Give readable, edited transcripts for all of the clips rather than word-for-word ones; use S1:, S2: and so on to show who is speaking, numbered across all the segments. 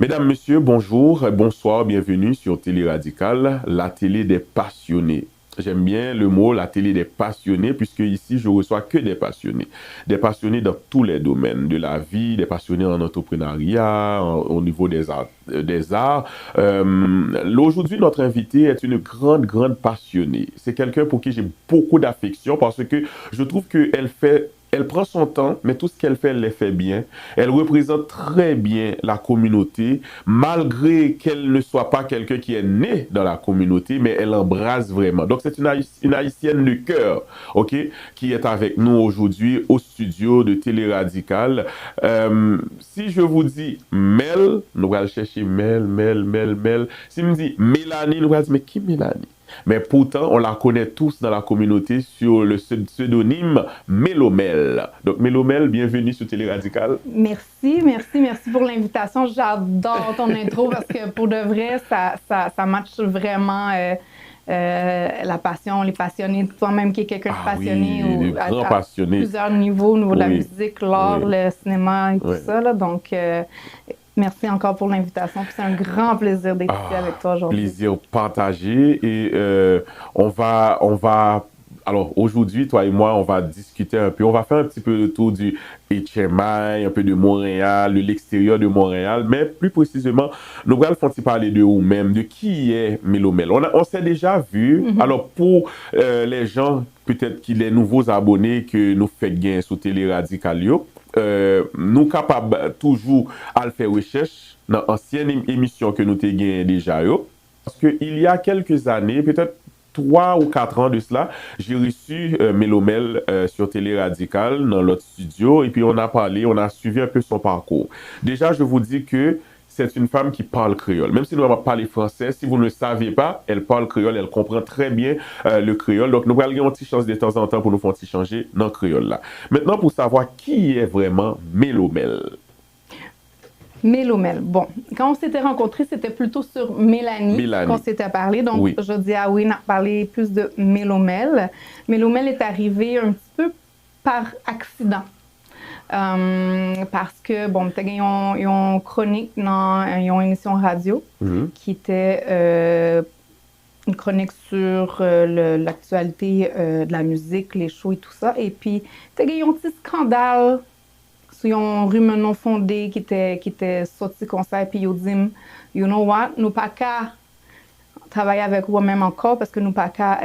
S1: Mesdames, Messieurs, bonjour, bonsoir, bienvenue sur Télé Radical, la télé des passionnés. J'aime bien le mot la télé des passionnés puisque ici je reçois que des passionnés dans tous les domaines de la vie, des passionnés en entrepreneuriat, au niveau des arts. Aujourd'hui, notre invité est une grande passionnée. C'est quelqu'un pour qui j'ai beaucoup d'affection parce que je trouve elle prend son temps, mais tout ce qu'elle fait, elle le fait bien. Elle représente très bien la communauté, malgré qu'elle ne soit pas quelqu'un qui est né dans la communauté, mais elle embrasse vraiment. Donc, c'est une Haïtienne de cœur, ok, qui est avec nous aujourd'hui au studio de Télé Radical. Si je vous dis Mel, nous allons chercher Mel. Si je me dis Mélanie, nous allons dire, mais qui Mélanie? Mais pourtant, on la connaît tous dans la communauté sur le pseudonyme Mélomel. Donc, Mélomel, bienvenue sur Télé Radical.
S2: Merci pour l'invitation. J'adore ton intro parce que pour de vrai, ça matche vraiment la passion, les passionnés. Toi-même qui es quelqu'un de passionné
S1: oui, à
S2: plusieurs niveaux, au niveau de la musique, l'art, le cinéma et tout ça. Là. Donc, merci encore pour l'invitation. C'est un grand plaisir d'être ici avec toi aujourd'hui.
S1: Plaisir partagé. Et alors aujourd'hui, toi et moi, on va discuter un peu. On va faire un petit peu le tour du HMI, un peu de Montréal, de l'extérieur de Montréal. Mais plus précisément, nous allons parler de vous-même, de qui est Mélomel. On s'est déjà vu. Alors pour les gens, peut-être qu'il les nouveaux abonnés que nous fait gain sur Télé Radical, nous capables toujours à faire recherche dans l'ancienne émission que nous avons déjà. Parce qu'il y a quelques années, peut-être 3 ou 4 ans de cela, j'ai reçu Mélomel sur Télé Radical dans notre studio et puis on a parlé, on a suivi un peu son parcours. Déjà, je vous dis que c'est une femme qui parle créole. Même si nous n'avons pas parlé français, si vous ne le savez pas, elle parle créole, elle comprend très bien le créole. Donc, nous allons avoir une petite chance de temps en temps pour nous faire changer dans le créole là. Maintenant, pour savoir qui est vraiment Mélomel.
S2: Mélomel. Bon, quand on s'était rencontrés, c'était plutôt sur Mélanie. Qu'on s'était parlé. Donc, oui. Je dis, ah oui, on a parlé plus de Mélomel. Mélomel est arrivé un petit peu par accident. Parce que, bon, ils ont une chronique dans une émission radio qui était une chronique sur l'actualité de la musique, les shows et tout ça. Et puis, ils ont un petit scandale. Ils ont rumeur non fondée qui était sorti comme ça. Et puis, ils ont dit, you know what, nous pas qu'à travailler avec vous-même encore parce que nous pas qu'à.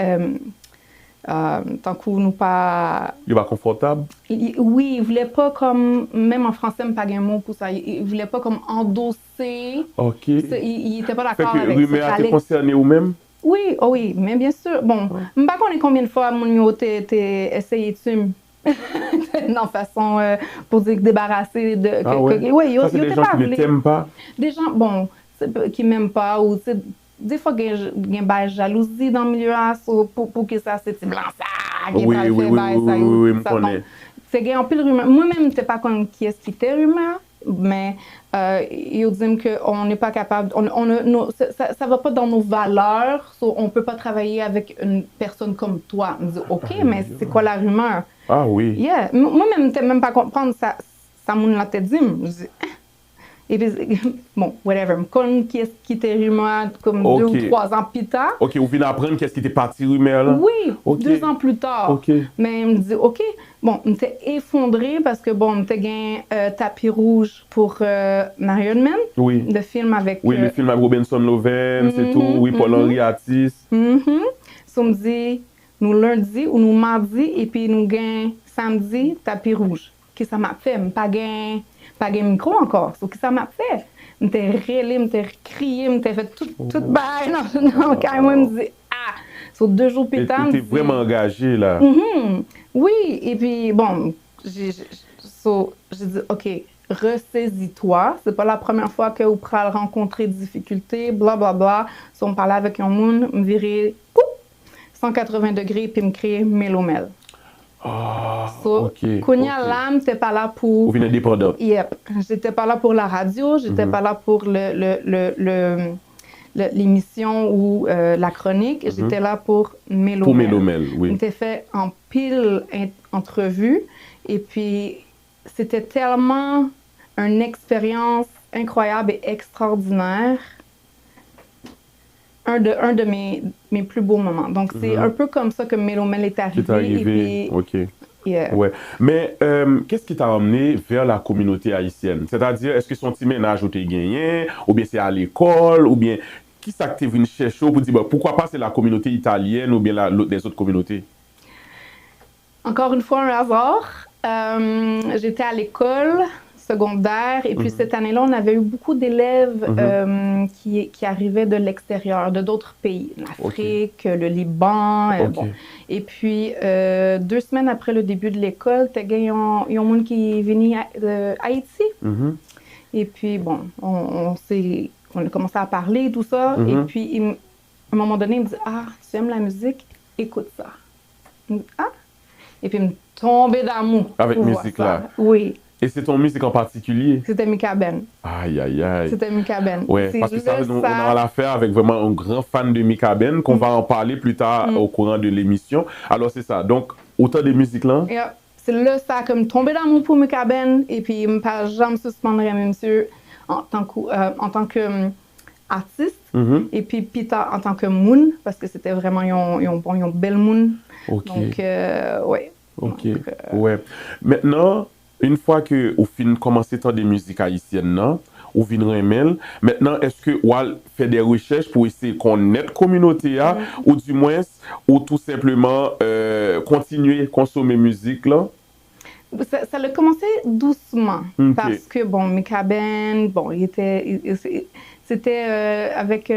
S2: Tant que nous pas.
S1: Il n'est pas confortable?
S2: Oui, il ne voulait pas comme. Même en français, je n'ai pas un mot pour ça. Il ne voulait pas comme endosser.
S1: OK.
S2: Il n'était pas d'accord avec ça.
S1: Rumeur a été concerné vous-même?
S2: Oui, oh oui, mais bien sûr. Bon, je ne sais pas combien de fois mon essayé de non, façon pour dire débarrasser de.
S1: Oui, ça, c'est des gens qui ne t'aiment pas?
S2: Des gens, bon, qui ne m'aiment pas ou des fois, il y a une jalousie dans le milieu pour que ça, c'est blanc, ça,
S1: oui, je connais.
S2: C'est un peu de rumeur. Moi-même, je ne sais pas qui est-ce qui était rumeur, mais ils disent qu'on n'est pas capable, ça ne va pas dans nos valeurs, on ne peut pas travailler avec une personne comme toi. Je me dis, OK, mais c'est quoi la rumeur?
S1: Ah oui.
S2: Yeah. Moi-même, je ne même pas comprendre ça me l'a dit. Je dis, et puis, bon, whatever. Comme qui était rumeur comme 2 ou 3 ans plus tard.
S1: OK, vous venez d'apprendre qu'est-ce qui était parti rumeur là?
S2: Oui, 2 ans plus tard.
S1: OK.
S2: Mais il me dit, OK. Bon, on était effondré parce que, bon, on était gagné tapis rouge pour Marion Man.
S1: Oui.
S2: Le film avec.
S1: Oui, le film avec Robinson Loven, c'est tout. Oui, Paul-Henri Atis.
S2: So, on me dit, nous lundi ou nous mardi, et puis nous gagnons samedi tapis rouge. Qu'est-ce que ça m'a fait? Pas de micro encore. So, qu'est-ce que ça m'a fait? Je m'étais rélé, je m'étais crié, je m'étais fait tout bail. Non, carrément, je me dis, ah! So, 2 jours plus tard.
S1: Tu étais vraiment engagé, là.
S2: Oui, et puis, bon, j'ai dit, OK, ressaisis-toi. C'est pas la première fois que vous pourrez rencontrer des difficultés, blablabla. So, on parlait avec un monde, me virer, 180 degrés, puis me créer Mélomel.
S1: OK.
S2: Kounia Lam, t'es pas là pour.
S1: Vous venez dépendant.
S2: Yep. J'étais pas là pour la radio, j'étais pas là pour l'émission ou la chronique, j'étais là pour Mélomel.
S1: Pour Mélomel, oui.
S2: J'étais fait en pile entrevue et puis c'était tellement une expérience incroyable et extraordinaire. Un de mes plus beaux moments. Donc, c'est un peu comme ça que Mélomel est arrivé.
S1: C'est arrivé,
S2: et puis,
S1: OK.
S2: Yeah.
S1: Ouais. Mais qu'est-ce qui t'a amené vers la communauté haïtienne? C'est-à-dire, est-ce que son petit ménage où t'es gagné, ou bien c'est à l'école, ou bien qui ça que t'es venu chercher pour dire bah, pourquoi pas c'est la communauté italienne ou bien les autres communautés?
S2: Encore une fois, un hasard. J'étais à l'école secondaire et puis cette année-là, on avait eu beaucoup d'élèves qui arrivaient de l'extérieur, de d'autres pays, l'Afrique, le Liban. Bon. Et puis, 2 semaines après le début de l'école, il y a un monde qui est venu d'Haïti. Et puis, bon, on a commencé à parler et tout ça. Et puis, à un moment donné, il me dit « Ah, tu aimes la musique? Écoute ça. » Ah! Et puis, il me tombait d'amour.
S1: Avec musique là?
S2: Oui.
S1: Et c'est ton musique en particulier?
S2: C'était Mika Ben.
S1: Aïe, aïe, aïe.
S2: C'était Mika Ben.
S1: Ouais, parce que ça, on a l'affaire avec vraiment un grand fan de Mika Ben, qu'on va en parler plus tard au courant de l'émission. Alors, c'est ça. Donc, autant de musique là?
S2: Yeah. C'est là, ça a comme tombé d'amour pour Mika Ben. Et puis, il me parle jamais suspendrait, monsieur, en tant que artiste. Et puis, Peter en tant que moon, parce que c'était vraiment, ils ont belle moon.
S1: OK.
S2: Donc, ouais.
S1: OK.
S2: Donc,
S1: ouais. Maintenant, une fois que vous fin commencé à des musiques haïtiennes, non, ou vin remel, maintenant, est-ce que vous fait des recherches pour essayer de connaître la communauté, ou du moins, ou tout simplement continuer à consommer musique là?
S2: Ça a commencé doucement, parce que, bon, Mika Ben, bon, c'était avec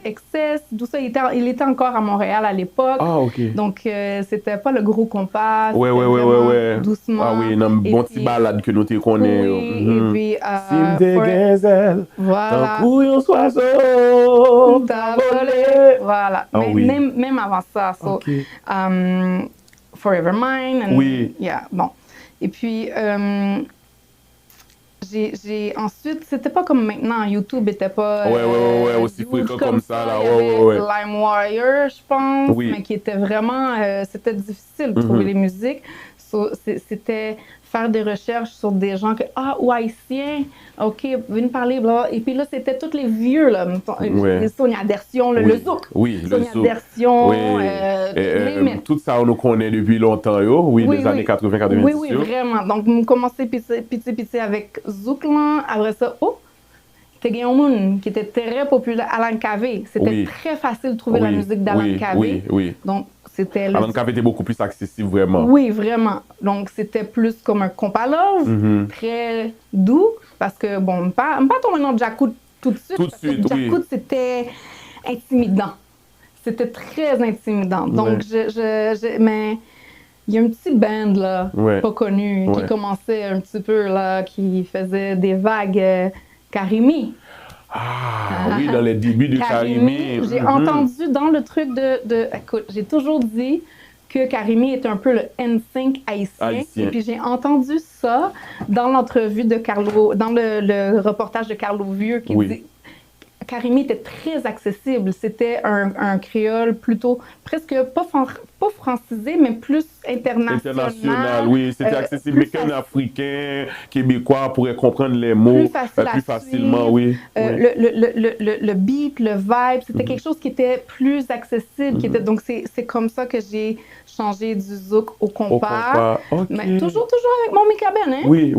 S2: Excess, tout ça, il était encore à Montréal à l'époque.
S1: Ah, OK.
S2: Donc, c'était pas le gros compas.
S1: Ouais.
S2: Doucement.
S1: Ah oui, un bon petit balade que nous te connaissons.
S2: Oui, et puis...
S1: Sim de gazelle,
S2: voilà.
S1: un couillon soiseau,
S2: t'as volé. Voilà.
S1: Ah,
S2: mais
S1: oui.
S2: même avant ça, so, Forever Mine. And,
S1: oui.
S2: Yeah, bon. Et puis, j'ai ensuite, c'était pas comme maintenant, YouTube était pas
S1: aussi fréquent comme ça, là,
S2: LimeWire, je pense, mais qui était vraiment, c'était difficile de trouver les musiques. So, c'était faire des recherches sur des gens que, ou haïtiens, OK, venez parler, blah. Et puis là, c'était tous les vieux, là. Sonia Dersion, le zouk.
S1: Oui,
S2: Sonia Dersion,
S1: tout ça, on nous connaît depuis longtemps, les années 80-90.
S2: Oui, vraiment. Donc, on commençait pitié avec zouk, là. Après ça, c'était un monde qui était très populaire, Alan Kavé. C'était très facile de trouver la musique d'Alan Kavé. Donc, c'était...
S1: Alan Kavé était beaucoup plus accessible, vraiment.
S2: Oui, vraiment. Donc, c'était plus comme un compas love, très doux, parce que, bon, pas tomber dans Jacout tout de suite.
S1: Tout de suite,
S2: Jacout, c'était intimidant. C'était très intimidant. Donc, mais il y a un petit band, là, pas connu, qui commençait un petit peu, là, qui faisait des vagues, Karimi.
S1: Ah, oui, dans les débuts de Karimi.
S2: J'ai entendu dans le truc écoute, j'ai toujours dit que Karimi est un peu le NSYNC haïtien. Et puis j'ai entendu ça dans l'entrevue de Carlo, dans le reportage de Carlo Vieux qui dit Karimi était très accessible. C'était un créole plutôt presque pas francisé, mais plus international.
S1: Oui, c'était accessible. Mais qu'un Africain, Québécois pourrait comprendre les mots plus facilement, oui.
S2: Le beat, le vibe, c'était quelque chose qui était plus accessible. Donc c'est comme ça que j'ai changé du zouk au compas. Mais toujours avec mon Mika Ben, hein?
S1: Oui,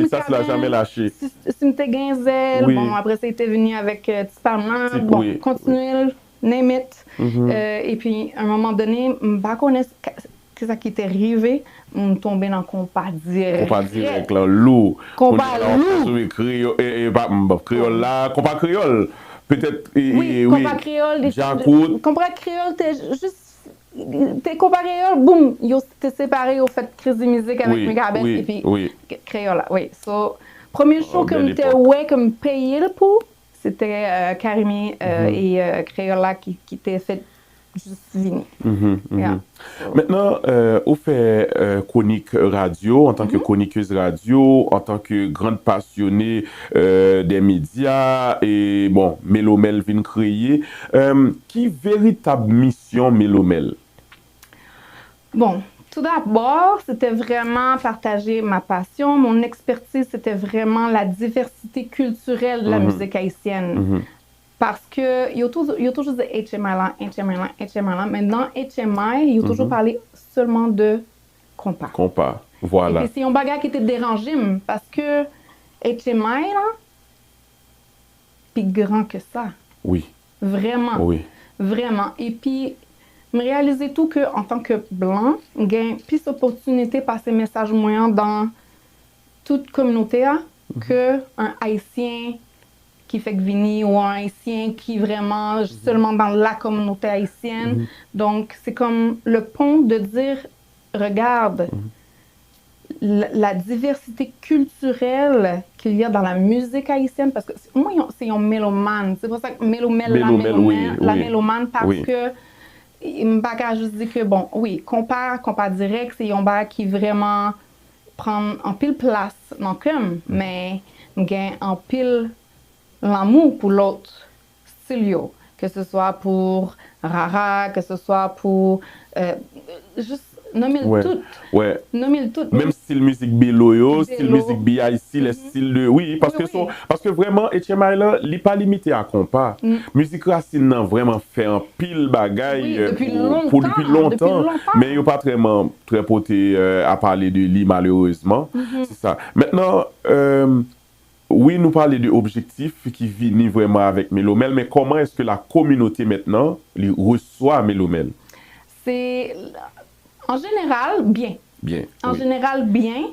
S1: ça ne l'a jamais lâché.
S2: Simte Ginzel, bon, après ça, il était venu avec Tisparman, bon, continuer, name it. Et puis, à un moment donné, je ne connais pas ce qui était arrivé, on tombait dans le compas direct.
S1: Compas direct, là, lourd.
S2: Compas lourd.
S1: Créole là, compas créole. Peut-être,
S2: compas créole.
S1: Jacout.
S2: Compas créole, t'es juste... T'es comparé, boum, t'es séparé au fait crise de musique avec Mika Ben et puis créole. So, premier show que m'était comme payé pour, c'était Karimi et Créola qui était fait juste fini.
S1: Maintenant, on fait chronique radio en tant que chroniqueuse radio, en tant que grande passionnée des médias et bon, Mélomel vient créer. Qui véritable mission Mélomel?
S2: Bon, Tout d'abord, c'était vraiment partager ma passion. Mon expertise, c'était vraiment la diversité culturelle de la musique haïtienne. Parce que, il y a toujours dit HMI là, mais dans HMI, il y a toujours parlé seulement de compas.
S1: Compas, voilà.
S2: Et puis, c'est un bagage qui était dérangé, parce que HMI, là, plus grand que ça.
S1: Oui.
S2: Vraiment.
S1: Oui.
S2: Vraiment. Et puis, me réaliser tout que en tant que blanc, j'ai plus d'opportunité de passer message moyen dans toute communauté que un haïtien qui fait que vini ou un haïtien qui est vraiment seulement dans la communauté haïtienne. Donc, c'est comme le pont de dire, regarde, la diversité culturelle qu'il y a dans la musique haïtienne, parce que moi, c'est un mélomane. C'est pour ça que la mélomane, parce que je ne juste dire que, bon, oui, compas direct, c'est un bagage qui vraiment prend en pile place dans le cœur, mais gain en pile l'amour pour l'autre style, que ce soit pour Rara, que ce soit pour juste nommer le tout.
S1: Ouais.
S2: Nommer le tout.
S1: Même style musique biloyo, style musique BIC, les styles de... Oui, parce que vraiment, HMI là, il n'est pas limité à compas. Musique racine n'a vraiment fait un pile bagaille
S2: depuis
S1: longtemps. Mais il n'est pas très poté à parler de lui, malheureusement. C'est ça. Maintenant, oui, nous parlons de objectifs qui viennent vraiment avec Melomel, mais comment est-ce que la communauté maintenant reçoit Melomel?
S2: C'est... En général, bien.
S1: Bien.
S2: En général, bien.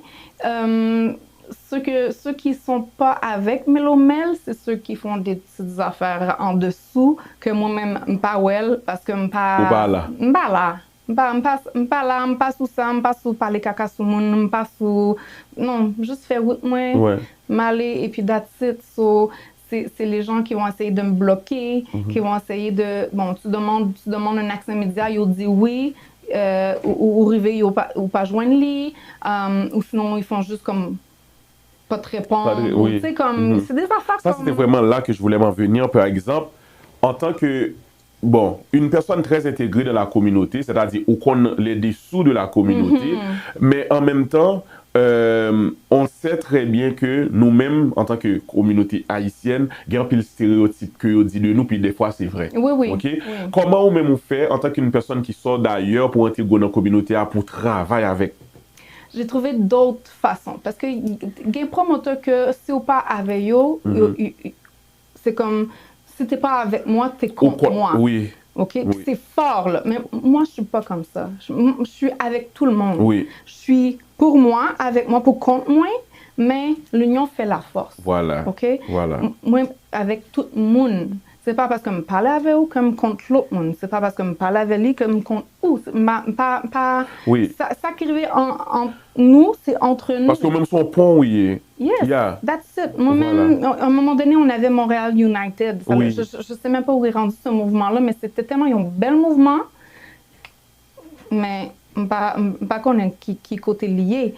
S2: Ceux qui ne sont pas avec Melomel, c'est ceux qui font des petites affaires en dessous que moi-même, je ne pas well, parce que je ne pas là. Je ne pas sous ça, je ne pas sous parler caca sous monde, je pas sous... Non, juste faire route, moi, m'aller, et puis that's it. So, c'est les gens qui vont essayer de me bloquer, qui vont essayer de... Bon, tu demandes un accès média, ils disent oui, ou arriver ou pas joindre lui, ou sinon ils font juste comme pas te répondre. Tu sais, comme, c'est des affaires
S1: ça, c'était vraiment là que je voulais m'en venir. Par exemple, en tant que, bon, une personne très intégrée dans la communauté, c'est-à-dire où qu'on les dessous de la communauté, mais en même temps, on sait très bien que nous-mêmes, en tant que communauté haïtienne, il y a un peu le stéréotype que on dit de nous, puis des fois c'est vrai.
S2: Oui.
S1: Comment nous-mêmes on fait en tant qu'une personne qui sort d'ailleurs pour intégrer dans la communauté, pour travailler avec?
S2: J'ai trouvé d'autres façons. Parce que il y a des promoteurs que si ou pas avec eux, c'est comme si t'es pas avec moi, t'es contre moi.
S1: Oui.
S2: OK? C'est fort, là. Mais moi, je suis pas comme ça. Je suis avec tout le monde.
S1: Oui.
S2: Je suis pour moi, avec moi, pour contre moi, mais l'union fait la force.
S1: Voilà.
S2: OK?
S1: Voilà.
S2: Moi, avec tout le monde. C'est pas parce que je parle avec eux comme contre l'autre monde. C'est pas parce que je parle avec lui comme contre eux. Ça qui arrive en nous, c'est entre nous.
S1: Parce que même son pont, oui.
S2: Yes, that's it. Moi-même, à un moment donné, on avait Montréal United. Je sais même pas où est rendu ce mouvement-là, mais c'était tellement un bel mouvement. Mais pas qu'on ait qui côté lié.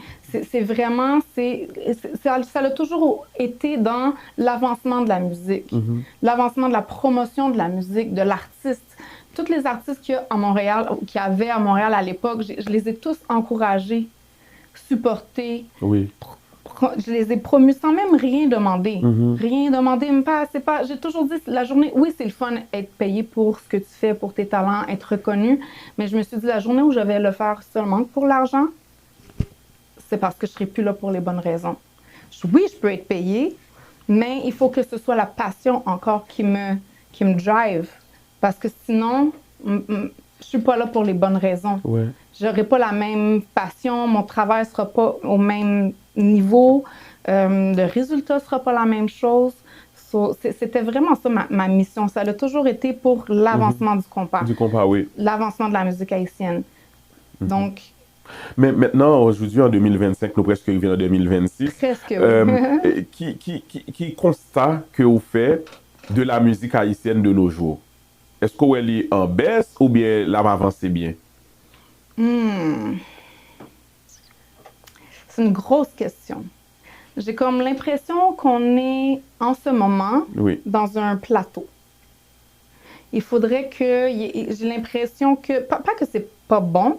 S2: C'est vraiment, ça a toujours été dans l'avancement de la musique, l'avancement de la promotion de la musique, de l'artiste. Tous les artistes qu'il y avait à Montréal à l'époque, je les ai tous encouragés, supportés.
S1: Oui.
S2: Je les ai promus sans même rien demander. Rien demander, j'ai toujours dit, la journée, oui, c'est le fun être payé pour ce que tu fais, pour tes talents, être reconnu, mais je me suis dit, la journée où je vais le faire seulement pour l'argent, c'est parce que je serai plus là pour les bonnes raisons. Oui, je peux être payée, mais il faut que ce soit la passion encore qui me drive, parce que sinon, je suis pas là pour les bonnes raisons.
S1: Ouais.
S2: J'aurai pas la même passion, mon travail sera pas au même niveau, le résultat sera pas la même chose. C'était vraiment ça ma mission. Ça a toujours été pour l'avancement du compas.
S1: Du compas, oui.
S2: L'avancement de la musique haïtienne. Donc...
S1: Mais maintenant, aujourd'hui, en 2025, nous presque arrivons en 2026.
S2: Presque,
S1: qui constat que vous faites de la musique haïtienne de nos jours? Est-ce qu'elle est en baisse ou bien là, avance bien?
S2: C'est une grosse question. J'ai comme l'impression qu'on est en ce moment dans un plateau. il faudrait que... J'ai l'impression que... Pas que c'est pas bon.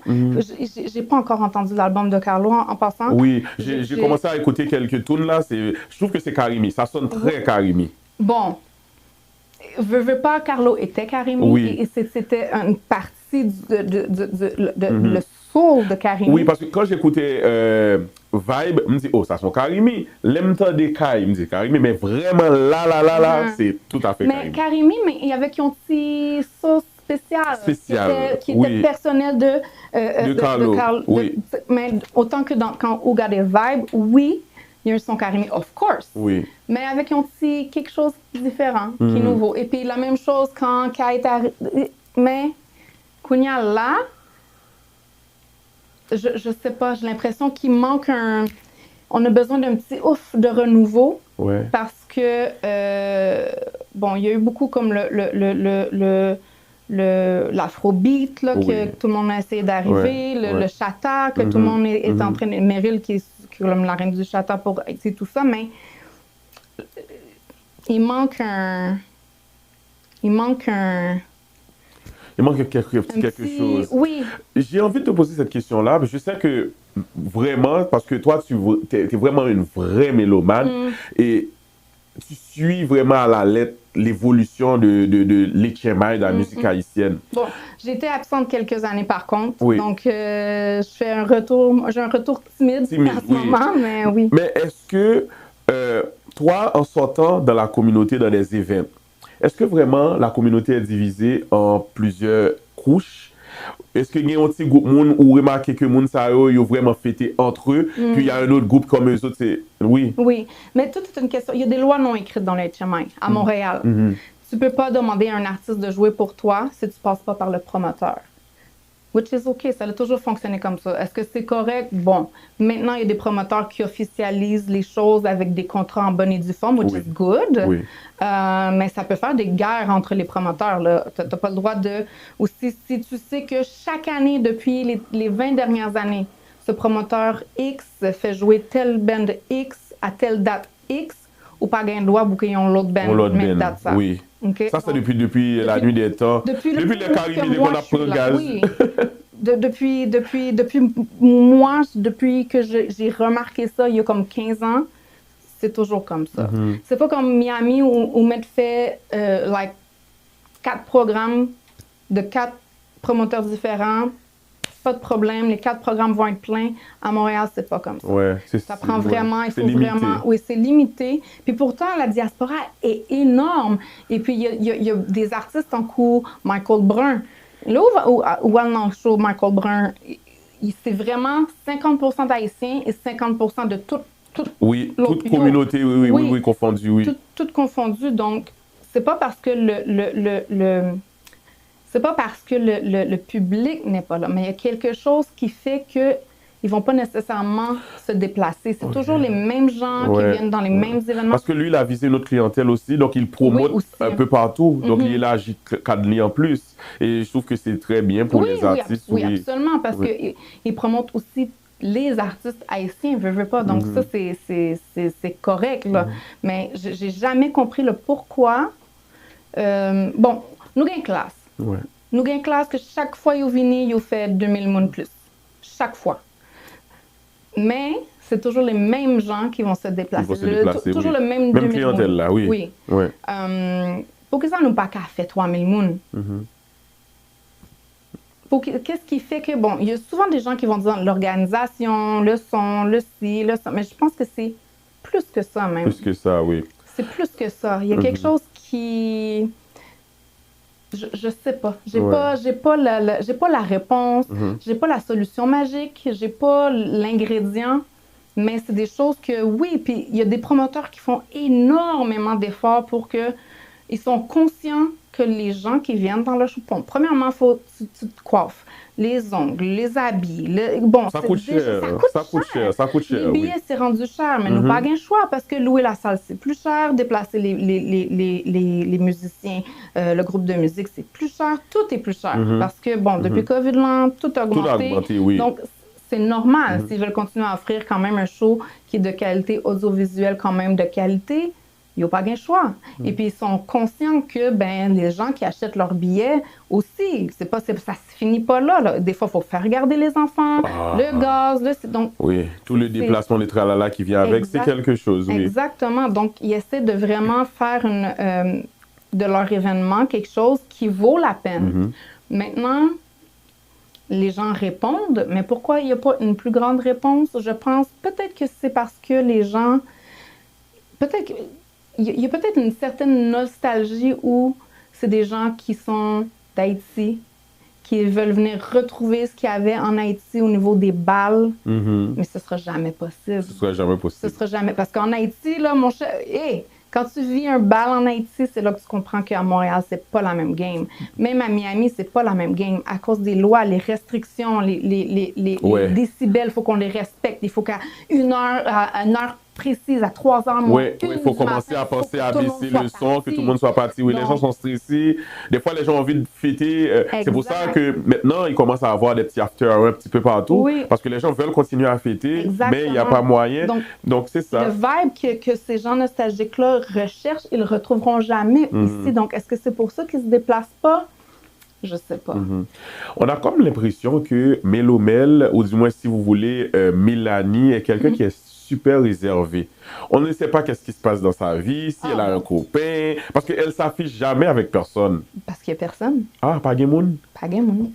S2: J'ai pas encore entendu l'album de Carlo en passant.
S1: Oui, j'ai commencé à écouter quelques tunes là. Je trouve que c'est Karimi. Ça sonne très Karimi.
S2: Bon. Veux pas, Carlo était Karimi.
S1: Oui.
S2: Et c'était une partie le soul de Karimi.
S1: Oui, parce que quand j'écoutais Vibe, je me dis, oh, ça sonne Karimi. L'aime temps des Kai, je me dis Karimi, mais vraiment là, c'est tout à fait Karimi.
S2: Mais Karimi, mais il y avait qui ont petit sauce spécial. Qui était personnel de
S1: Carlo. Oui.
S2: Mais autant que quand on regarde Vibe, oui, il y a un son Karimi, of course.
S1: Oui.
S2: Mais avec un petit quelque chose de différent, qui est nouveau. Et puis la même chose quand Kai est arrivé. Mais Kounia là, je sais pas, j'ai l'impression qu'il manque on a besoin d'un petit ouf de renouveau.
S1: Ouais.
S2: Parce que, bon, il y a eu beaucoup comme l'afrobeat, là, que tout le monde a essayé d'arriver, le chata, que tout le monde est en train de... Meryl, qui est comme la reine du chata pour tout ça, mais il manque quelque chose. Oui.
S1: J'ai envie de te poser cette question-là. Je sais que vraiment, parce que toi, tu es vraiment une vraie mélomane et tu suis vraiment à la lettre l'évolution de l'Etchemay, de la musique haïtienne.
S2: Bon, j'étais absente quelques années par contre. Oui. Donc, j'ai un retour timide en ce moment, mais oui.
S1: Mais est-ce que toi, en sortant dans la communauté, dans des événements, est-ce que vraiment la communauté est divisée en plusieurs couches? Est-ce qu'il y a un petit groupe moun ou remarqué que moun sa yo vraiment fêté entre eux, puis il y a un autre groupe comme eux autres, c'est... Oui.
S2: Oui, mais tout est une question. Il y a des lois non écrites dans l'Etchemay, à Montréal. Tu peux pas demander à un artiste de jouer pour toi si tu passes pas par le promoteur. Which is OK, ça a toujours fonctionné comme ça. Est-ce que c'est correct? Bon. Maintenant, il y a des promoteurs qui officialisent les choses avec des contrats en bonne et due forme, which is good.
S1: Oui.
S2: Mais ça peut faire des guerres entre les promoteurs. Tu n'as pas le droit de... Ou si tu sais que chaque année, depuis les 20 dernières années, ce promoteur X fait jouer telle band X à telle date X, ou pas gagner droit pour qu'ils ont l'autre band, même date ça.
S1: Oui.
S2: Okay?
S1: Ça, c'est depuis la nuit des temps.
S2: Depuis
S1: les Caraïbes, dès qu'on a pris le gaz.
S2: Oui. Depuis moi, depuis que j'ai remarqué ça il y a comme 15 ans, c'est toujours comme ça. C'est pas comme Miami où Met fait 4 programmes de 4 promoteurs différents. Pas de problème, les 4 programmes vont être pleins. À Montréal, c'est pas comme ça.
S1: Ouais,
S2: ça prend vraiment, il faut
S1: limité.
S2: vraiment... Oui, c'est limité. Puis pourtant, la diaspora est énorme. Et puis, il y a des artistes en coup, Michael Brun. Là où on show Michael Brun, c'est vraiment 50% d'Haïtiens et 50% de toute
S1: communauté, oui, confondue, oui.
S2: Tout confondu. Donc, c'est pas parce que c'est pas parce que le public n'est pas là, mais il y a quelque chose qui fait que ils vont pas nécessairement se déplacer. C'est toujours les mêmes gens qui viennent dans les mêmes événements.
S1: Parce que lui, il a visé notre clientèle aussi, donc il promote un peu partout. Donc il est là, Kadli en plus. Et je trouve que c'est très bien pour les artistes.
S2: Oui, absolument, parce qu'il promote aussi les artistes haïtiens, veut pas. Donc ça, c'est correct, là. Mais j'ai jamais compris le pourquoi. Bon, nous avons une classe.
S1: Ouais.
S2: Nous avons une classe que chaque fois que vous venez, vous faites 2000 moun plus. Chaque fois. Mais c'est toujours les mêmes gens qui vont se déplacer. Toujours le même 2000
S1: clientèle là, oui.
S2: Oui. Pour que ça nous pas qu'à faire 3000 moun. Qu'est-ce qui fait que, bon, il y a souvent des gens qui vont dire l'organisation, le son, le ci, le ça, mais je pense que c'est plus que ça même.
S1: Plus que ça, oui. C'est
S2: plus que ça. Il y a quelque chose qui... Je sais pas. J'ai pas la réponse, j'ai pas la solution magique, j'ai pas l'ingrédient, mais c'est des choses que oui, puis il y a des promoteurs qui font énormément d'efforts pour que ils sont conscients que les gens qui viennent dans le show, bon, premièrement, faut que tu te coiffes, les ongles, les habits, bon,
S1: ça coûte cher.
S2: Les billets, c'est rendu cher, mais nous pas un choix parce que louer la salle, c'est plus cher, déplacer les musiciens, le groupe de musique, c'est plus cher, tout est plus cher parce que, bon, depuis COVID, là, tout a augmenté.
S1: Tout a augmenté, oui.
S2: Donc, c'est normal s'ils veulent continuer à offrir quand même un show qui est de qualité audiovisuelle, quand même de qualité. ils n'ont pas de choix. Et puis, ils sont conscients que ben, les gens qui achètent leurs billets aussi, ça ne se finit pas là. Des fois, il faut faire garder les enfants, le gaz. Donc,
S1: oui, tout le déplacement, les tralala qui vient avec, c'est quelque chose. Oui.
S2: Exactement. Donc, ils essaient de vraiment faire de leur événement quelque chose qui vaut la peine. Maintenant, les gens répondent, mais pourquoi il n'y a pas une plus grande réponse? Je pense peut-être que c'est parce que les gens... Peut-être il y a peut-être une certaine nostalgie où c'est des gens qui sont d'Haïti, qui veulent venir retrouver ce qu'il y avait en Haïti au niveau des balles, mais ce ne sera jamais possible.
S1: Ce ne sera jamais possible.
S2: Ce sera jamais... Parce qu'en Haïti, là, mon cher... Hey, quand tu vis un bal en Haïti, c'est là que tu comprends qu'à Montréal, c'est pas la même game. Même à Miami, c'est pas la même game. À cause des lois, les restrictions, les décibels, il faut qu'on les respecte. Il faut qu'à une heure précise, à 3 heures,
S1: oui, il faut commencer à penser à baisser le son, que tout le monde soit parti. Oui, donc, les gens sont stressés. Des fois, les gens ont envie de fêter. C'est pour ça que maintenant, ils commencent à avoir des petits after-hours un petit peu partout. Parce que les gens veulent continuer à fêter, mais il n'y a pas moyen. Donc c'est ça.
S2: Le vibe que ces gens nostalgiques-là recherchent, ils ne le retrouveront jamais ici. Donc, est-ce que c'est pour ça qu'ils ne se déplacent pas? Je ne sais pas.
S1: On a comme l'impression que Mélomel, ou du moins si vous voulez, Mélanie, est quelqu'un qui est super réservée. On ne sait pas qu'est-ce qui se passe dans sa vie, si elle a un copain, parce qu'elle ne s'affiche jamais avec personne.
S2: Parce qu'il n'y a personne.
S1: Ah, pas Gemoun?
S2: Pas Gemoun.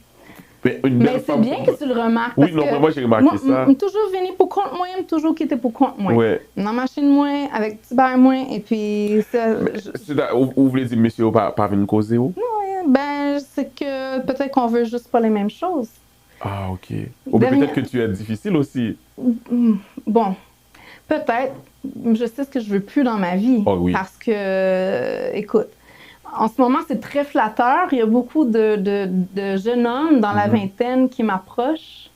S2: Mais c'est bien que tu le remarques.
S1: Oui, non, moi j'ai remarqué ça.
S2: Je toujours venu pour compte moi, je toujours quitté pour compte moi.
S1: Ouais.
S2: Dans la machine moi, avec Tiber moi, et puis ça.
S1: Vous voulez dire, monsieur, pas venir causer où?
S2: Non, ben, c'est que peut-être qu'on veut juste pas les mêmes choses.
S1: Ah, ok. Ou peut-être que tu es difficile aussi.
S2: Bon, peut-être. Je sais ce que je veux plus dans ma vie.
S1: Oh, oui.
S2: Parce que, écoute, en ce moment, c'est très flatteur. Il y a beaucoup de jeunes hommes dans la vingtaine qui m'approchent.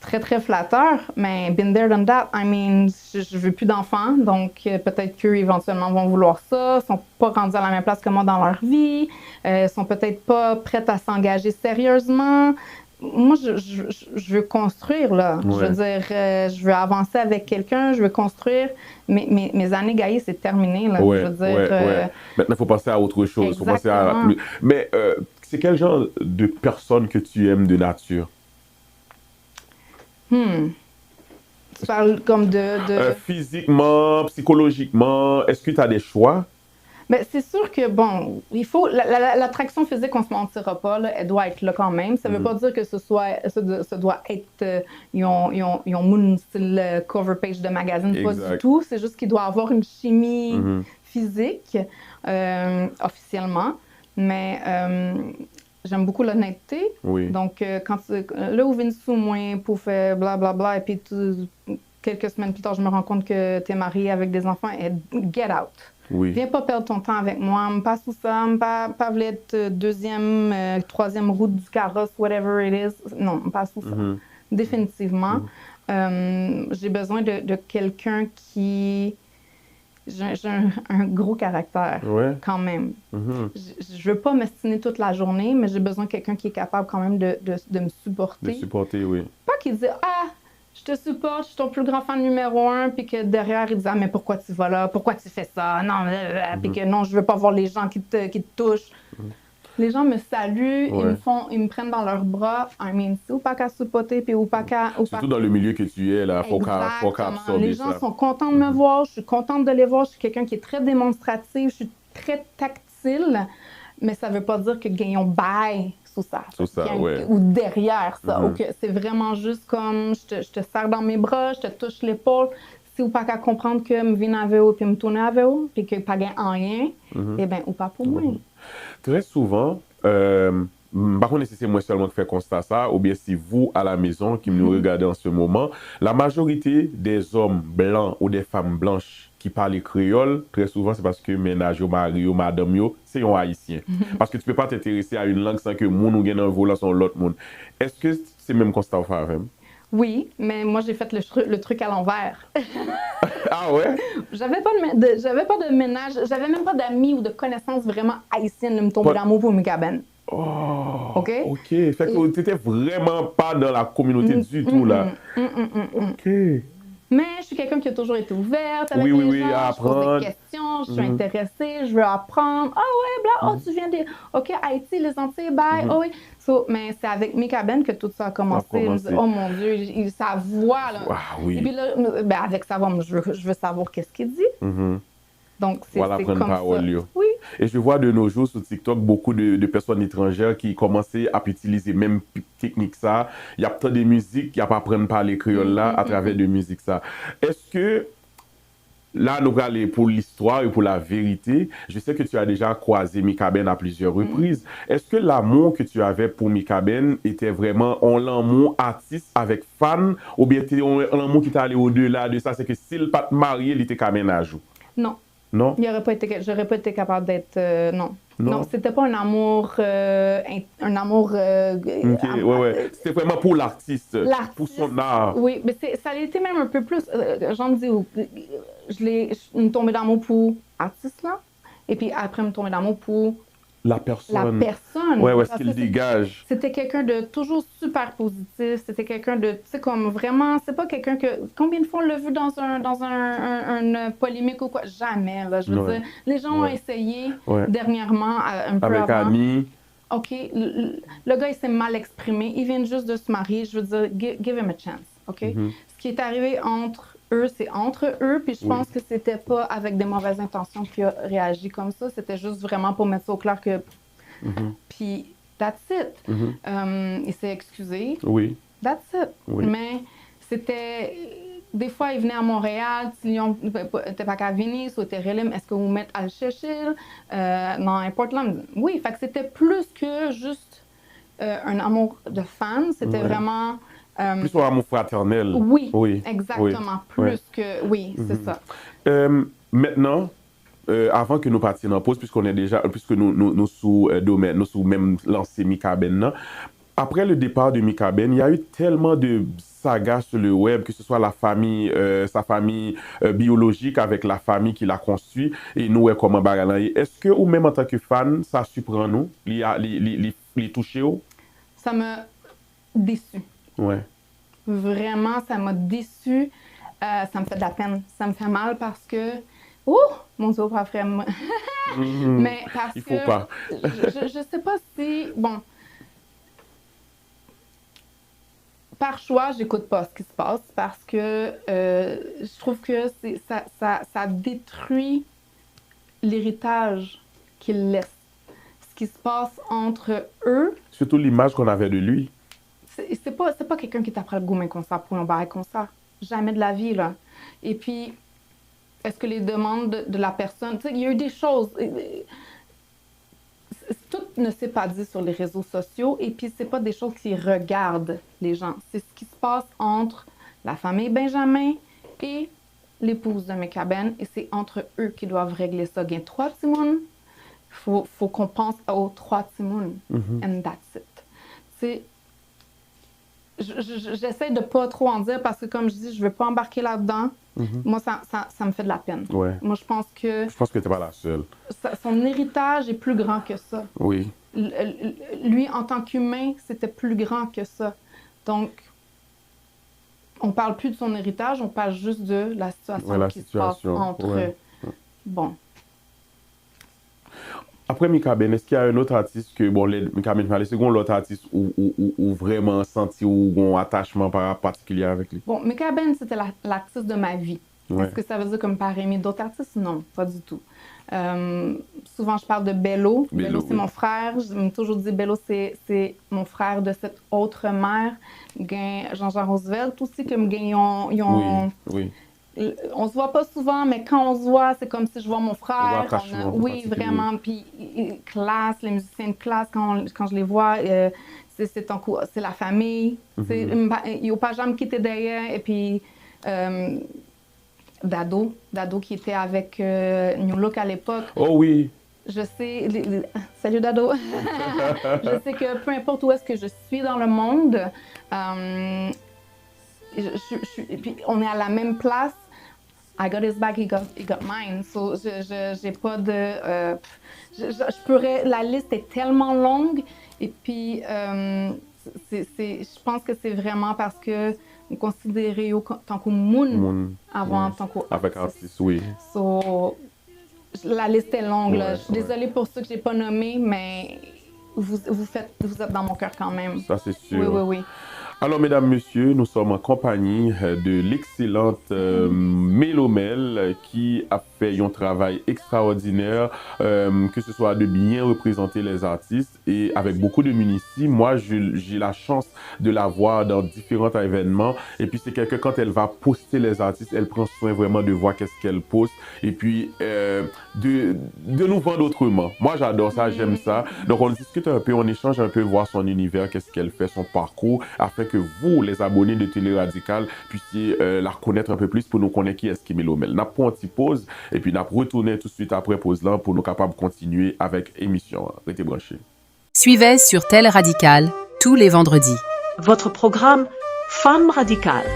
S2: Très, très flatteur. Mais been there, done that. I mean, je veux plus d'enfants. Donc, peut-être qu'eux, éventuellement, vont vouloir ça. Ils sont pas rendus à la même place que moi dans leur vie. Ils sont peut-être pas prêts à s'engager sérieusement. Moi, je veux construire, là. Je veux dire, je veux avancer avec quelqu'un, je veux construire. Mes années gaillées, c'est terminé, là.
S1: Ouais,
S2: je veux dire,
S1: Maintenant, il faut passer à autre chose. Faut passer à plus... Mais c'est quel genre de personne que tu aimes de nature?
S2: Tu parles comme
S1: physiquement, psychologiquement, est-ce que tu as des choix?
S2: Mais c'est sûr que, bon, il faut... L'attraction physique, on ne se mentira pas, là, elle doit être là quand même. Ça ne veut pas dire que ça doit être... Ils ont mon style cover page de magazine, pas du tout. C'est juste qu'il doit avoir une chimie physique, officiellement. Mais j'aime beaucoup l'honnêteté.
S1: Oui.
S2: Donc, quand là où vient sous moi pour faire blablabla, et puis quelques semaines plus tard, je me rends compte que tu es marié avec des enfants, et get out.
S1: Oui.
S2: Viens pas perdre ton temps avec moi, pas sous ça, pas voulu être deuxième, troisième roue du carrosse, whatever it is. Non, pas sous ça. Définitivement. J'ai besoin de quelqu'un qui... J'ai un gros caractère, quand même. Je veux pas m'estiner toute la journée, mais j'ai besoin de quelqu'un qui est capable quand même de me supporter.
S1: De supporter, oui.
S2: Pas qu'il dise « Ah, je te supporte, je suis ton plus grand fan numéro 1 », puis que derrière, il dit « Ah, mais pourquoi tu vas là? Pourquoi tu fais ça? Non, puis que non, je veux pas voir les gens qui te touchent. Les gens me saluent, ils me prennent dans leurs bras. I mean, c'est ou pas qu'à supporter, puis ou pas qu'à...
S1: Surtout dans le milieu que tu es, là, faut qu'à absorber
S2: les gens sont contents de me voir, je suis contente de les voir. Je suis quelqu'un qui est très démonstratif, je suis très tactile, mais ça veut pas dire que gagnons bail sous ça. Ou derrière ça. C'est vraiment juste comme, je te serre dans mes bras, je te touche l'épaule. Si ou pas qu'à comprendre que me viens avec vous, puis me tourner avec vous, puis que pas gain en rien, eh bien, ou pas pour moi.
S1: Très souvent, par contre, si c'est moi seulement qui fais constat ça, ou bien si vous, à la maison, qui nous regardez en ce moment, la majorité des hommes blancs ou des femmes blanches qui parlent créole, très souvent, c'est parce que ménage, mari, madame, c'est un haïtien. Parce que tu ne peux pas t'intéresser à une langue sans que moun ou gen un volant sur l'autre monde. Est-ce que c'est le même constat vous faites?
S2: Oui, mais moi, j'ai fait le truc à l'envers.
S1: Ah ouais?
S2: J'avais pas de ménage, j'avais même pas d'amis ou de connaissances vraiment haïtiennes de me tomber d'amour pour mes cabanes.
S1: Oh,
S2: OK?
S1: Fait que tu n'étais vraiment pas dans la communauté du tout, là. OK.
S2: Mais je suis quelqu'un qui a toujours été ouverte avec
S1: Oui, oui,
S2: les
S1: oui, à
S2: gens, je pose
S1: apprendre.
S2: des questions, je suis intéressée, je veux apprendre. Ah ouais, bla, oh, tu viens de... OK, Haïti, les Antilles, bye, oh oui. So, mais c'est avec Mika Ben que tout ça a
S1: Ça a
S2: commencé. Il me dit,
S1: commencé.
S2: oh mon Dieu, sa voix, là.
S1: Ah
S2: Et puis
S1: oui.
S2: là, ben, avec sa voix, je veux savoir qu'est-ce qu'il dit. Donc,
S1: Voilà,
S2: c'est
S1: prendre
S2: comme ça.
S1: parole. Yo.
S2: Oui.
S1: Et je vois de nos jours sur TikTok beaucoup de personnes étrangères qui commençaient à utiliser même technique ça. Il y a peut-être des musiques qui apprennent par les créoles là à travers de musique ça. Est-ce que là, nous allons aller pour l'histoire et pour la vérité. Je sais que tu as déjà croisé Mika Ben à plusieurs reprises. Est-ce que l'amour que tu avais pour Mika Ben était vraiment un amour artiste avec fan ou bien c'était un amour qui t'a allé au-delà de ça? C'est que s'il pas te marié, il était quand même à jour.
S2: Non.
S1: Non?
S2: J'aurais pas été capable d'être. Non.
S1: Non.
S2: Non, c'était pas un amour. Un amour.
S1: Ok, ouais, ouais. C'était vraiment pour l'artiste, pour son art.
S2: Oui, mais ça a été même un peu plus. J'en me dis, je me tombée d'amour pour l'artiste, là. Et puis après, me tomber d'amour pour
S1: La
S2: la personne.
S1: Ouais, ouais, ce qu'il dégage.
S2: C'était quelqu'un de toujours super positif. C'était quelqu'un de, tu sais, comme vraiment, c'est pas quelqu'un que. Combien de fois on l'a vu dans une polémique ou quoi? Jamais, là. Je veux dire, les gens ont essayé dernièrement, un peu
S1: avec
S2: avant.
S1: Annie.
S2: OK, le gars, il s'est mal exprimé. Il vient juste de se marier. Je veux dire, give him a chance. OK? Ce qui est arrivé entre eux, c'est entre eux. Puis je pense que c'était pas avec des mauvaises intentions qu'il a réagi comme ça. C'était juste vraiment pour mettre ça au clair que. Puis, that's it. Il s'est excusé.
S1: Oui.
S2: That's it. Oui. Mais c'était. Des fois, il venait à Montréal, si Lyon n'était pas qu'à venir, soit Relim, est-ce que vous mettez à le chercher? Non, Portland. Oui, fait que c'était plus que juste un amour de fan, c'était vraiment.
S1: Plus un amour fraternel.
S2: Oui, oui. Exactement. Plus que. Oui, c'est ça.
S1: Maintenant, avant que nous partions en pause, puisque nous sous domaine, nous sous même lancé Mika Ben, après le départ de Mika Ben, il y a eu tellement de sagas sur le web, que ce soit la famille, sa famille biologique avec la famille qui l'a construit, et nous, comment bagalaye. Est-ce que, ou même en tant que fan, ça surprend nous, les toucher?
S2: Ça m'a déçu.
S1: Ouais.
S2: Vraiment, ça m'a déçu. Ça me fait de la peine. Ça me fait mal parce que. Oh, mon Dieu, pas frère. Mais parce
S1: il faut pas.
S2: Je sais pas si. Bon. Par choix, j'écoute pas ce qui se passe parce que je trouve que ça détruit l'héritage qu'il laisse. Ce qui se passe entre eux.
S1: Surtout l'image qu'on avait de lui.
S2: C'est pas quelqu'un qui t'apprend le goût comme ça pour un bail comme ça. Jamais de la vie, là. Et puis, est-ce que les demandes de la personne... Tu sais, il y a eu des choses... Tout ne s'est pas dit sur les réseaux sociaux et puis c'est pas des choses qui regardent les gens. C'est ce qui se passe entre la famille Benjamin et l'épouse de Mika Ben et c'est entre eux qui doivent régler ça. Il y a 3 petits monde, faut qu'on pense aux 3 petits monde. And that's it. C'est... J'essaie de pas trop en dire parce que, comme je dis, je veux pas embarquer là-dedans. Moi, ça me fait de la peine.
S1: Ouais.
S2: Moi, je pense que
S1: t'es pas la seule.
S2: Son héritage est plus grand que ça.
S1: Oui.
S2: Lui, en tant qu'humain, c'était plus grand que ça. Donc, on parle plus de son héritage, on parle juste de la situation qui se passe entre eux. Bon.
S1: Après Mika Ben, est-ce qu'il y a un autre artiste que, bon, Mika Ben, c'est l'autre artiste ou vraiment senti ou un attachement particulier avec lui?
S2: Bon, Mika Ben, c'était l'artiste de ma vie. Est-ce que ça veut dire que me paraît aimer d'autres artistes? Non, pas du tout. Souvent, je parle de Bello. Bello, c'est mon frère. Je me toujours dit Bello, c'est mon frère de cette autre mère. Jean-Jean Roosevelt aussi, comme ils ont
S1: oui.
S2: On se voit pas souvent, mais quand on se voit, c'est comme si je vois mon frère. Oui, vraiment. Puis, classe, les musiciens de classe, quand je les vois, c'est la famille. Il n'y a pas jamais quitté derrière. Et puis, Dado qui était avec New Look à l'époque.
S1: Oh oui.
S2: Je sais, salut Dado. Je sais que peu importe où est-ce que je suis dans le monde, puis on est à la même place. I got his back, he got mine. So, j'ai pas de... la liste est tellement longue. Et puis, je pense que c'est vraiment parce que considéré tant que moun avant tant que
S1: avec artiste, oui.
S2: So, la liste est longue, là. Je suis désolée pour ceux que j'ai pas nommés, mais vous êtes dans mon cœur quand même.
S1: Ça, c'est sûr.
S2: Oui, oui, oui.
S1: Alors, mesdames, messieurs, nous sommes en compagnie de l'excellente Mélomel qui a fait un travail extraordinaire, que ce soit de bien représenter les artistes et avec beaucoup de munitions. Moi, j'ai la chance de la voir dans différents événements et puis c'est quelqu'un, quand elle va poster les artistes, elle prend soin vraiment de voir qu'est-ce qu'elle poste et puis de nous vendre autrement. Moi, j'adore ça, j'aime ça. Donc, on discute un peu, on échange un peu, voir son univers, qu'est-ce qu'elle fait, son parcours, afin que vous, les abonnés de Télé Radical, puissiez la reconnaître un peu plus pour nous connaître qui est-ce qui est Mélomel. N'a pas une petite pause et puis n'a retourné tout de suite après pause là pour nous capables de continuer avec l'émission. Restez branchés.
S3: Suivez sur Télé Radical tous les vendredis
S4: votre programme Femmes radicales.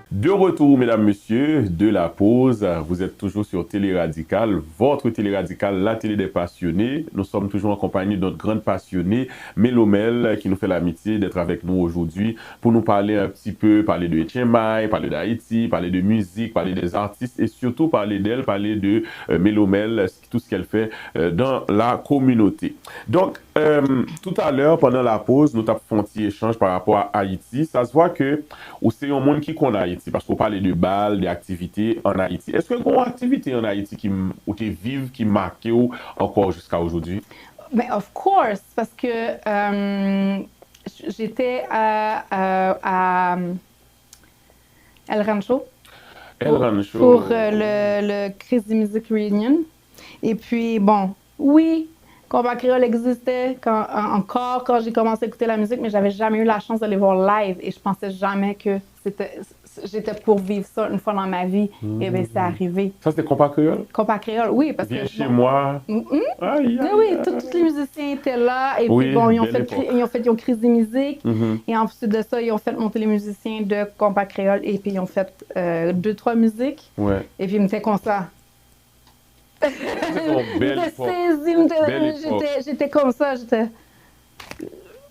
S1: De retour, mesdames, messieurs, de la pause. Vous êtes toujours sur Télé Radical, votre Télé Radical, la télé des passionnés. Nous sommes toujours en compagnie de notre grande passionnée, Mélomel, qui nous fait l'amitié d'être avec nous aujourd'hui pour nous parler un petit peu, parler de Etchemay, parler d'Haïti, parler de musique, parler des artistes et surtout parler d'elle, parler de Mélomel, tout ce qu'elle fait dans la communauté. Donc, tout à l'heure, pendant la pause, nous avons fait un petit échange par rapport à Haïti. Ça se voit que c'est un monde qui connaît Haïti, parce qu'on parlait de balles, d'activités en Haïti. Est-ce qu'il y a une activité en Haïti qui vive, qui marque encore jusqu'à aujourd'hui?
S2: Mais of course, parce que j'étais à El Rancho.
S1: El Rancho.
S2: Pour le Crazy Music Reunion. Et puis, bon, oui, Combat Créole existait encore quand j'ai commencé à écouter la musique, mais j'avais jamais eu la chance d'aller voir live et je pensais jamais que j'étais pour vivre ça une fois dans ma vie. Et bien, c'est arrivé.
S1: Ça, c'était Combat Créole?
S2: Combat Créole, oui. Parce
S1: Viens
S2: que,
S1: chez moi.
S2: Oui, tous les musiciens étaient là. Et puis, bon, ils ont Crazy Music. Et ensuite de ça, ils ont fait monter les musiciens de Combat Créole. Et puis, ils ont fait 2-3 musiques.
S1: Ouais.
S2: Et puis, ils me étaient comme ça. J'étais comme ça,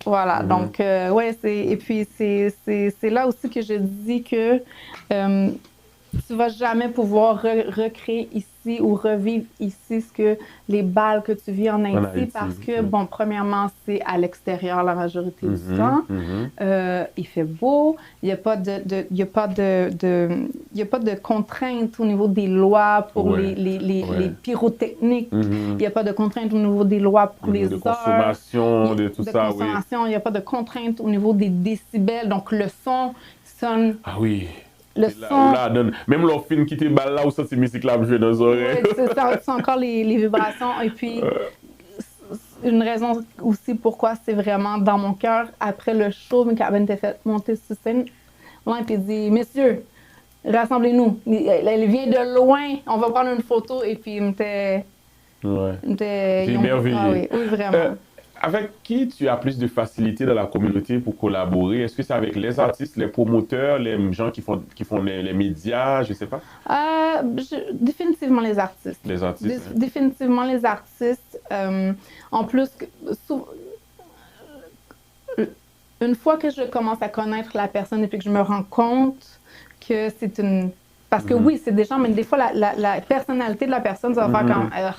S2: voilà, donc ouais, et puis c'est là aussi que je dis que tu vas jamais pouvoir recréer ici ou revivre ici ce que les balles que tu vis en Haïti parce que, bon, premièrement, c'est à l'extérieur la majorité du temps. Il fait beau. Il n'y a pas de contraintes au niveau des lois pour les pyrotechniques. Il n'y a pas de contraintes au niveau des lois pour les heures.
S1: Consommation, de tout ça, oui.
S2: Il n'y a pas de contraintes au niveau des décibels. Donc, le son sonne...
S1: Ah oui.
S2: Le son...
S1: Même leur film qui était balle là où ça c'est musique là jouer dans les oreilles.
S2: C'est encore les vibrations. Et puis, une raison aussi pourquoi c'est vraiment dans mon cœur, après le show, mais quand était fait monter sur scène, là, il dit, messieurs, rassemblez-nous. Elle vient de loin, on va prendre une photo. Et puis, il m'était...
S1: C'est émerveillé.
S2: Ah oui, vraiment.
S1: Avec qui tu as plus de facilité dans la communauté pour collaborer? Est-ce que c'est avec les artistes, les promoteurs, les gens qui font les médias, je ne sais pas?
S2: Définitivement les artistes.
S1: Les artistes.
S2: Définitivement les artistes. En plus, une fois que je commence à connaître la personne et puis que je me rends compte que c'est une... Parce que oui, c'est des gens, mais des fois, la personnalité de la personne, ça va faire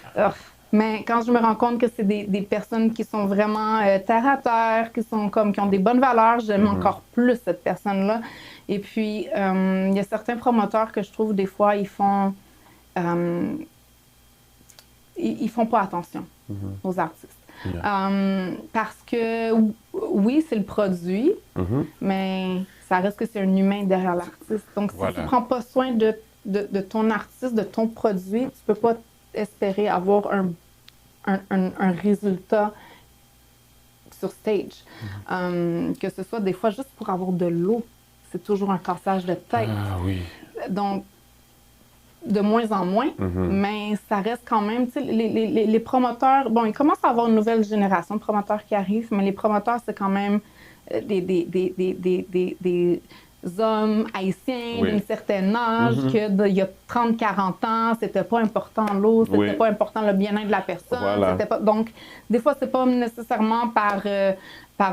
S2: comme... Mais quand je me rends compte que c'est des personnes qui sont vraiment terre à terre, qui ont des bonnes valeurs, j'aime encore plus cette personne-là. Et puis, il y a certains promoteurs que je trouve, des fois, ils font pas attention aux artistes. Parce que, oui, c'est le produit, mais ça reste que c'est un humain derrière l'artiste. Donc, si tu ne prends pas soin de ton artiste, de ton produit, tu ne peux pas espérer avoir un résultat sur stage. Que ce soit des fois juste pour avoir de l'eau, c'est toujours un cassage de tête.
S1: Ah oui.
S2: Donc, de moins en moins, mais ça reste quand même, tu sais, les promoteurs, bon, il commence à avoir une nouvelle génération de promoteurs qui arrivent, mais les promoteurs, c'est quand même des hommes haïtiens d'un certain âge, qu'il y a 30-40 ans, c'était pas important l'eau, c'était pas important le bien-être de la personne. C'était pas, donc, des fois, c'est pas nécessairement par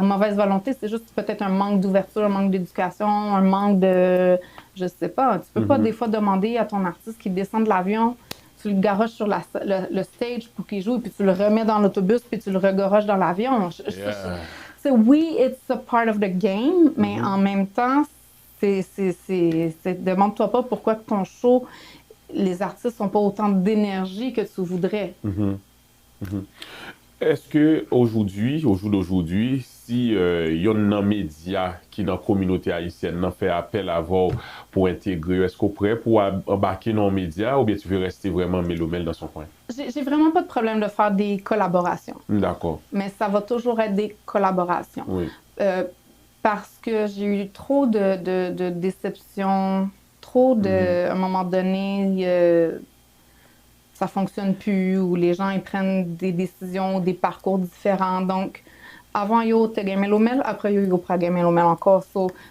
S2: mauvaise volonté, c'est juste peut-être un manque d'ouverture, un manque d'éducation, un manque de... Je sais pas, tu peux pas des fois demander à ton artiste qu'il descende de l'avion, tu le garoches sur le stage pour qu'il joue, puis tu le remets dans l'autobus, puis tu le regoroches dans l'avion. Oui, it's a part of the game, mais en même temps, demande-toi pas pourquoi ton show, les artistes n'ont pas autant d'énergie que tu voudrais.
S1: Est-ce que aujourd'hui, au jour d'aujourd'hui, si y a un média qui dans la communauté haïtienne n'a fait appel à vous pour intégrer, est-ce qu'on est prêt pour embarquer dans les médias ou bien tu veux rester vraiment mélomel dans son coin?
S2: J'ai vraiment pas de problème de faire des collaborations.
S1: D'accord.
S2: Mais ça va toujours être des collaborations.
S1: Oui.
S2: Parce que j'ai eu trop de déceptions, trop de... À un moment donné, ça fonctionne plus, ou les gens ils prennent des décisions, des parcours différents. Donc, avant, yo, t'es Gamelomel, après, yo, prends Gamelomel encore.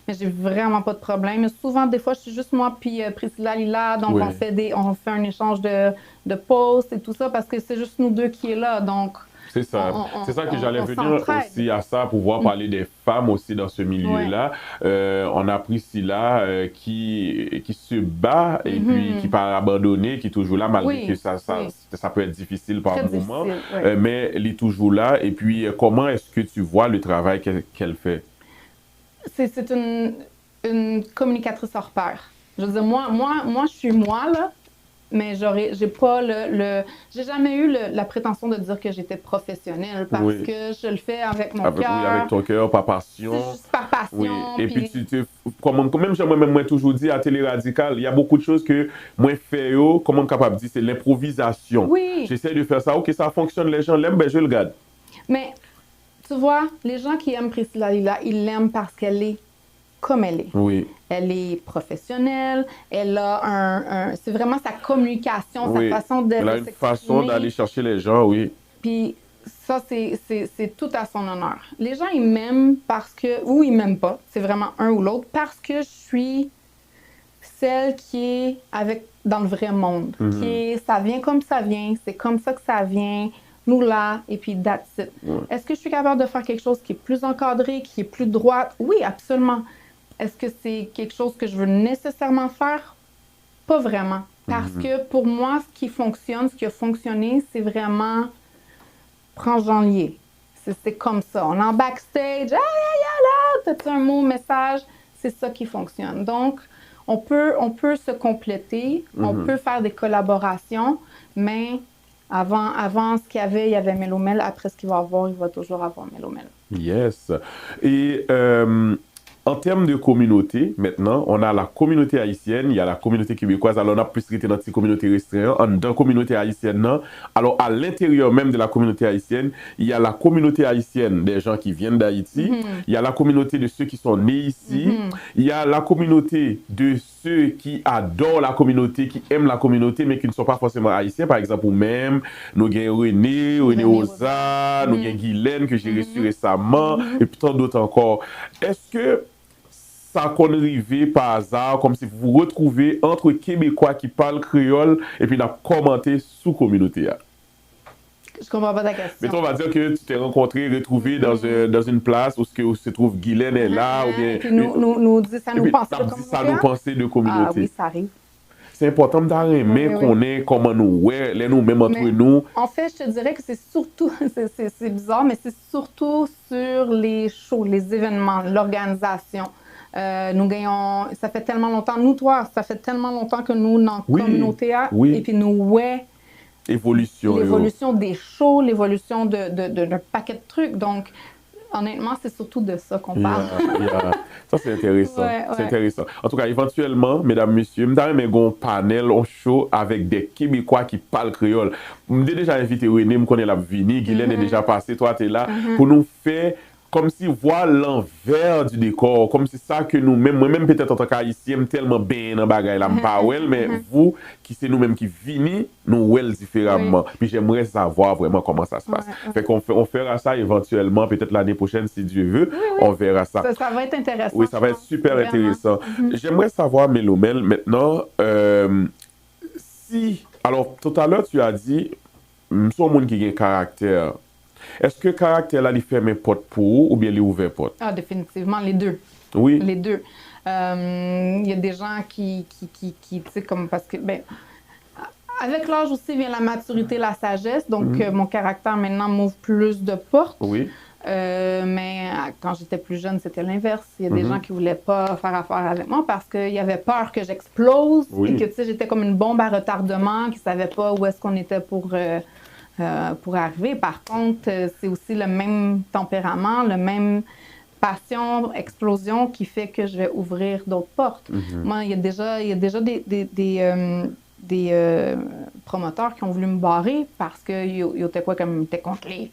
S2: Mais j'ai vraiment pas de problème. Mais souvent, des fois, je suis juste moi puis Priscilla Lila, donc on fait un échange de posts et tout ça, parce que c'est juste nous deux qui est là, donc...
S1: C'est ça. C'est ça que j'allais venir aussi à ça, pour pouvoir parler des femmes aussi dans ce milieu-là. On a Priscilla qui se bat et puis qui part abandonner, qui est toujours là, malgré que ça peut être difficile par moment. Mais elle est toujours là. Et puis, comment est-ce que tu vois le travail qu'elle fait?
S2: C'est une communicatrice hors pair. Je veux dire, moi, je suis moi, là. Mais j'ai pas j'ai jamais eu la prétention de dire que j'étais professionnelle parce que je le fais avec mon cœur.
S1: Oui, avec ton cœur, par passion.
S2: C'est juste par passion.
S1: Oui. Et puis comme j'aimerais toujours dit à Télé Radical, il y a beaucoup de choses que moi fais, comment capable de dire, c'est l'improvisation.
S2: Oui.
S1: J'essaie de faire ça, ok, ça fonctionne, les gens l'aiment, ben je le garde.
S2: Mais tu vois, les gens qui aiment Priscilla Lila, ils l'aiment parce qu'elle est comme elle est.
S1: Oui.
S2: Elle est professionnelle, elle a c'est vraiment sa communication, sa façon de
S1: Elle a une façon d'aller chercher les gens, oui.
S2: Puis ça, c'est tout à son honneur. Les gens, ils m'aiment parce que, ou ils m'aiment pas, c'est vraiment un ou l'autre, parce que je suis celle qui est dans le vrai monde. Ça vient comme ça vient, c'est comme ça que ça vient, nous là, et puis that's it. Est-ce que je suis capable de faire quelque chose qui est plus encadré, qui est plus droite? Oui, absolument. Est-ce que c'est quelque chose que je veux nécessairement faire? Pas vraiment. Parce que pour moi, ce qui a fonctionné, c'est vraiment prends Jean-Lié. C'est comme ça. On est en backstage, t'as un mot, message, c'est ça qui fonctionne. Donc, on peut se compléter, on peut faire des collaborations, mais avant ce qu'il y avait Mélomel. Après ce qu'il va avoir, il va toujours avoir Mélomel.
S1: Yes. Et en termes de communauté, maintenant, on a la communauté haïtienne, il y a la communauté québécoise, alors on a plus été dans cette communauté restreinte, dans la communauté haïtienne, non. Alors à l'intérieur même de la communauté haïtienne, il y a la communauté haïtienne des gens qui viennent d'Haïti, il y a la communauté de ceux qui sont nés ici, il y a la communauté de ceux qui adorent la communauté, qui aiment la communauté, mais qui ne sont pas forcément haïtiens, par exemple, ou même, nous avons René Oza, nous avons Guylaine que j'ai reçu récemment, et puis tant d'autres encore. Est-ce que ça qu'on arrivé par hasard, comme si vous vous retrouvez entre Québécois qui parlent créole et puis n'a commenté sous communauté?
S2: Je comprends pas ta question.
S1: Mais on va dire que tu t'es rencontré, retrouvé dans une place où se trouve Guylaine est là, ou bien...
S2: Puis nous dit ça nous pense de communauté.
S1: Ça nous pensait de communauté.
S2: Ah oui, ça arrive.
S1: C'est important d'arriver qu'on est comment nous, nous-mêmes entre nous.
S2: En fait, je te dirais que c'est surtout, c'est bizarre, mais c'est surtout sur les shows, les événements, l'organisation. Nous gagnons, ça fait tellement longtemps, nous, toi, ça fait tellement longtemps que nous, dans la communauté, et puis nous, l'évolution des shows, l'évolution d'un paquet de trucs. Donc, honnêtement, c'est surtout de ça qu'on parle.
S1: Ça, c'est intéressant. C'est intéressant. En tout cas, éventuellement, mesdames, messieurs, je vais un panel, un show avec des Québécois qui parlent créole. Je m'ai déjà invité René, je connais la Vini, Guylaine est déjà passé, toi, tu es là, pour nous faire comme si voir l'envers du décor, comme si ça que nous-mêmes, moi-même peut-être en tant qu'haïtien, tellement bien dans bagaille là, pas well, mais vous, qui c'est nous-mêmes qui vini, nous well différemment. Puis j'aimerais savoir vraiment comment ça se passe. Fait qu'on on fera ça éventuellement, peut-être l'année prochaine, si Dieu veut, on verra ça.
S2: Ça va être intéressant.
S1: Oui, ça va être super intéressant. J'aimerais savoir, Mélomel, maintenant, alors tout à l'heure, tu as dit, nous sommes monde qui a un caractère. Est-ce que le caractère là, il ferme les portes pour vous ou bien il ouvre les portes?
S2: Ah, définitivement, les deux.
S1: Oui.
S2: Les deux. Il y a des gens qui tu sais, comme parce que, ben, avec l'âge aussi vient la maturité, la sagesse. Donc, mon caractère maintenant m'ouvre plus de portes.
S1: Oui.
S2: Mais quand j'étais plus jeune, c'était l'inverse. Il y a des gens qui ne voulaient pas faire affaire avec moi parce qu'ils avaient peur que j'explose et que, tu sais, j'étais comme une bombe à retardement, qu'ils ne savaient pas où est-ce qu'on était pour arriver. Par contre, c'est aussi le même tempérament, le même passion, explosion qui fait que je vais ouvrir d'autres portes. Moi, il y a déjà des promoteurs qui ont voulu me barrer parce qu'ils étaient quoi comme ils étaient contre les...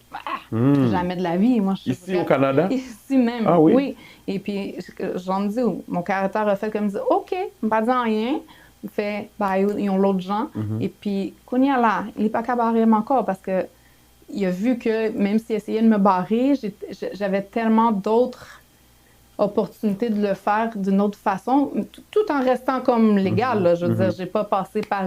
S2: Jamais de la vie. Moi, je
S1: ici au Canada?
S2: Ici même, oui. Et puis, j'en dis, mon caractère a fait comme dire, OK, je ne pas dire rien. Il fait, bah, ils ont l'autre gens. Et puis, Kounia là, il n'est pas qu'à barrer encore parce que il a vu que même s'il essayait de me barrer, j'avais tellement d'autres opportunités de le faire d'une autre façon, tout en restant comme légal. Là, je veux dire, j'ai pas passé par,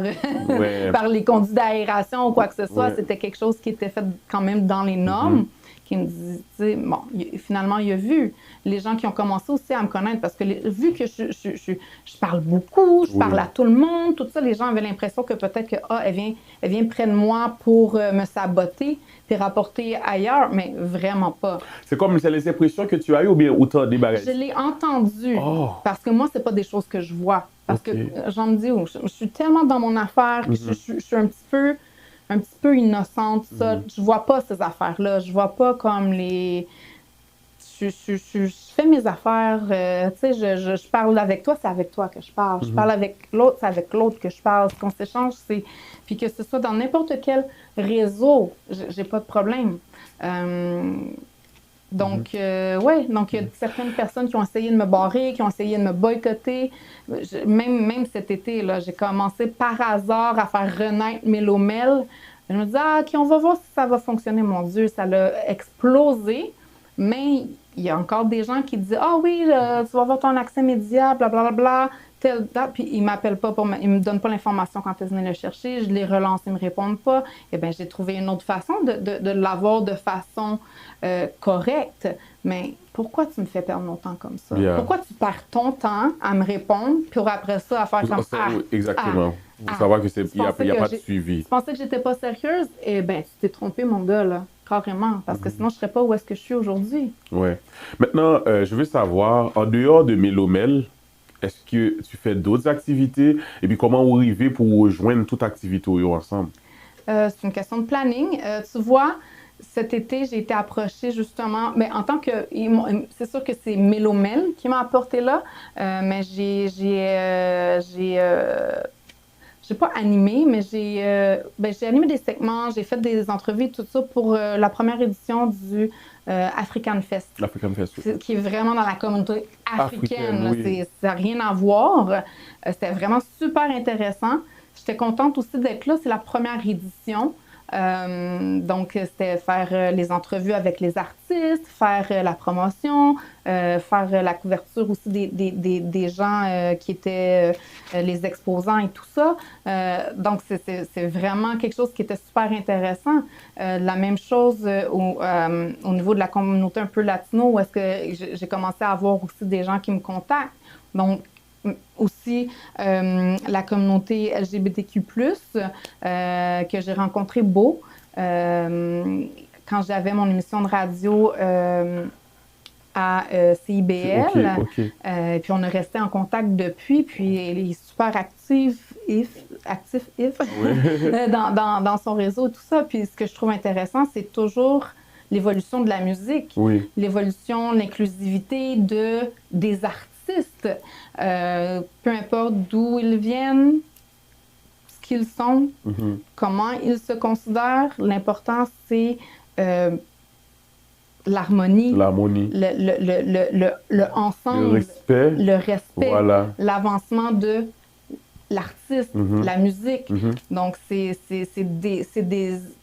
S2: par les conduits d'aération ou quoi que ce soit. C'était quelque chose qui était fait quand même dans les normes. Qui me disait, bon, finalement, il a vu les gens qui ont commencé aussi à me connaître parce que vu que je parle beaucoup, je parle à tout le monde, tout ça, les gens avaient l'impression que peut-être que elle vient près de moi pour me saboter puis rapporter ailleurs, mais vraiment pas.
S1: C'est comme les impressions que tu as eues ou bien autant des bagages?
S2: Je l'ai entendu parce que moi, c'est pas des choses que je vois. Parce que j'en me dis, je suis tellement dans mon affaire, puis je suis un petit peu innocente, ça. Je vois pas ces affaires-là. Je vois pas comme les... Je fais mes affaires, tu sais, je parle avec toi, c'est avec toi que je parle. Je parle avec l'autre, c'est avec l'autre que je parle. Ce qu'on s'échange, c'est... Puis que ce soit dans n'importe quel réseau, j'ai pas de problème. Donc, donc il y a certaines personnes qui ont essayé de me barrer, qui ont essayé de me boycotter. Même cet été, là, j'ai commencé par hasard à faire renaître Mélomel. Je me disais, OK, on va voir si ça va fonctionner. Mon Dieu, ça l'a explosé. Mais il y a encore des gens qui disent, ah oui, tu vas avoir ton accès média, blablabla. Puis ils ne m'appellent pas, ils ne me donnent pas l'information quand ils viennent le chercher. Je les relance, ils ne me répondent pas. Eh bien, j'ai trouvé une autre façon de l'avoir de façon correcte. Mais pourquoi tu me fais perdre mon temps comme ça? Pourquoi tu perds ton temps à me répondre, puis après ça, à faire comme ça?
S1: Exactement. Pour savoir qu'il n'y a pas de suivi.
S2: Tu pensais que j'étais pas sérieuse? Eh bien, tu t'es trompé, mon gars, là. Carrément. Parce que sinon, je ne serais pas où est-ce que je suis aujourd'hui.
S1: Oui. Maintenant, je veux savoir, en dehors de Mélomel, est-ce que tu fais d'autres activités? Et puis, comment vous arrivez pour rejoindre toute activité ensemble?
S2: C'est une question de planning. Tu vois, cet été, j'ai été approchée justement, mais en tant que... C'est sûr que c'est Mélomel qui m'a apporté là, mais j'ai pas animé, mais j'ai animé des segments, j'ai fait des entrevues, tout ça pour la première édition du African Fest.
S1: L'African Fest, oui.
S2: Qui est vraiment dans la communauté africaine. Oui. Ça n'a rien à voir. C'était vraiment super intéressant. J'étais contente aussi d'être là. C'est la première édition. Donc, c'était faire les entrevues avec les artistes, faire la promotion, faire la couverture aussi des gens qui étaient les exposants et tout ça. Donc, c'est vraiment quelque chose qui était super intéressant. La même chose au niveau de la communauté un peu latino, où est-ce que j'ai commencé à avoir aussi des gens qui me contactent. Donc, aussi la communauté LGBTQ+, que j'ai rencontré quand j'avais mon émission de radio à CIBL.
S1: OK.
S2: Puis on est resté en contact depuis, puis il est super actif dans son réseau, tout ça. Puis ce que je trouve intéressant, c'est toujours l'évolution de la musique, l'évolution, l'inclusivité des artistes, peu importe d'où ils viennent, ce qu'ils sont, comment ils se considèrent. L'important, c'est l'harmonie, le ensemble, le respect, l'avancement de l'artiste, la musique. Donc, c'est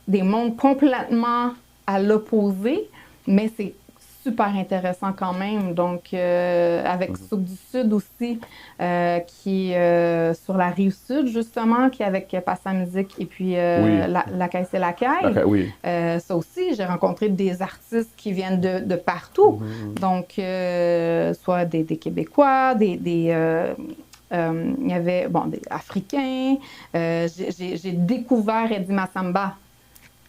S2: des mondes complètement à l'opposé, mais c'est super intéressant quand même. Donc, avec Souk du Sud aussi, qui est sur la Rive-Sud, justement, qui est avec Passa Musique et puis La Caille, c'est la Caille. Ça aussi, j'ai rencontré des artistes qui viennent de partout. Donc, soit des Québécois, il y avait des Africains. J'ai découvert Eddie Massamba.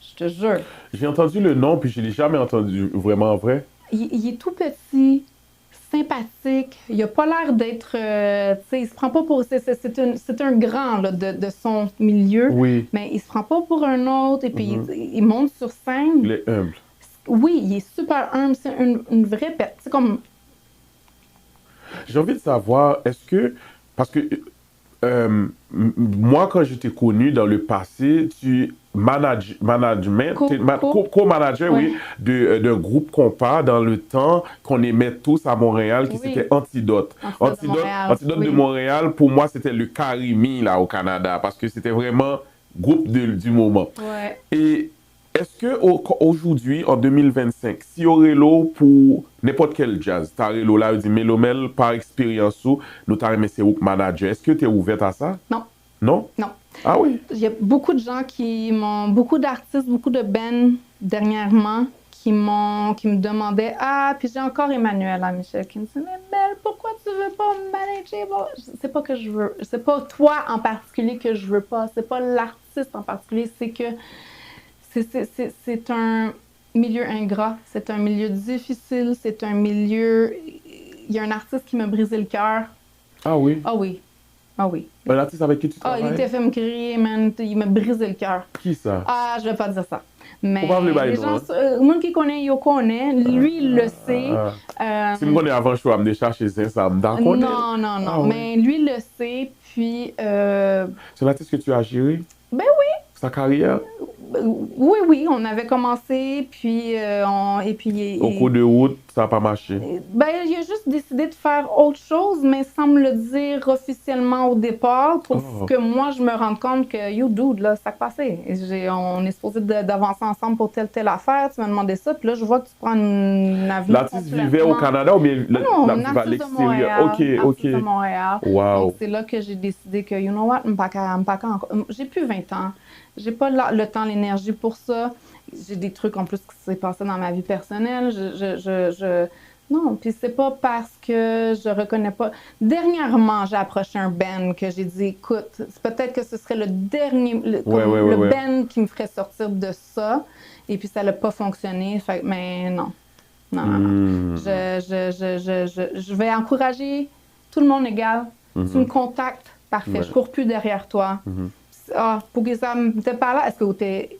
S2: Je te jure.
S1: J'ai entendu le nom, puis je ne l'ai jamais entendu vraiment en vrai.
S2: Il est tout petit, sympathique. Il n'a pas l'air d'être... il se prend pas pour... C'est un grand là, de son milieu, mais il se prend pas pour un autre. Et puis, il monte sur scène.
S1: Il est humble.
S2: Oui, il est super humble. C'est une vraie... C'est comme...
S1: J'ai envie de savoir, est-ce que... Parce que moi, quand je t'ai connu dans le passé, tu co-manager d'un groupe compas dans le temps qu'on aimait tous à Montréal, qui c'était Antidote. Antidote de Montréal, pour moi, c'était le Karimi là au Canada, parce que c'était vraiment groupe du moment. Et est-ce que aujourd'hui, en 2025, si Aurelo pour n'importe quel jazz, Tarelo là, dit Melomel par expérience ou nous t'arrêtons c'est manager, est-ce que tu es ouverte à ça?
S2: Non.
S1: Non?
S2: Non.
S1: Ah oui?
S2: Il y a beaucoup de gens beaucoup d'artistes, beaucoup de bands dernièrement qui me demandaient, puis j'ai encore Emmanuel à Michel qui me dit, mais Belle, pourquoi tu veux pas me manager? Bon, c'est pas que je veux, c'est pas toi en particulier que je veux pas, c'est pas l'artiste en particulier, c'est que c'est un milieu ingrat, c'est un milieu difficile, c'est un milieu... Il y a un artiste qui m'a brisé le cœur.
S1: Ah oui?
S2: Ah oui. Ah oui.
S1: Un artiste avec qui tu travailles?
S2: Il était fait me crier, man. Il m'a brisé le cœur.
S1: Qui ça?
S2: Je vais pas dire ça. Mais
S1: les
S2: gens, le monde qui connaît, il connaît. Lui, il le sait.
S1: Si je connais avant, je vais me chercher ça, me d'accord?
S2: Non. Mais lui, il le sait. Puis...
S1: C'est l'artiste que tu as géré?
S2: Ben oui.
S1: Sa carrière?
S2: Oui, on avait commencé, puis
S1: au cours de route, ça n'a pas marché.
S2: Il a juste décidé de faire autre chose, mais sans me le dire officiellement au départ, pour que moi, je me rende compte que, you dude, là, ça a passé. On est supposé d'avancer ensemble pour telle affaire, tu m'as demandé ça, puis là, je vois que tu prends une avenue.
S1: L'artiste vivait au Canada ou bien l'artiste à l'extérieur? OK.
S2: De Montréal.
S1: Wow.
S2: Donc, c'est là que j'ai décidé que, you know what, j'ai plus 20 ans. J'ai pas le temps, l'énergie pour ça. J'ai des trucs en plus qui s'est passé dans ma vie personnelle. Non, puis c'est pas parce que je reconnais pas. Dernièrement, j'ai approché un band que j'ai dit, écoute, peut-être que ce serait le dernier, le band qui me ferait sortir de ça. Et puis ça n'a pas fonctionné. Fait, mais non. Je vais encourager tout le monde égal. Tu me contactes, parfait. Je cours plus derrière toi. Pour que ça me t'ait pas là, est-ce que vous t'es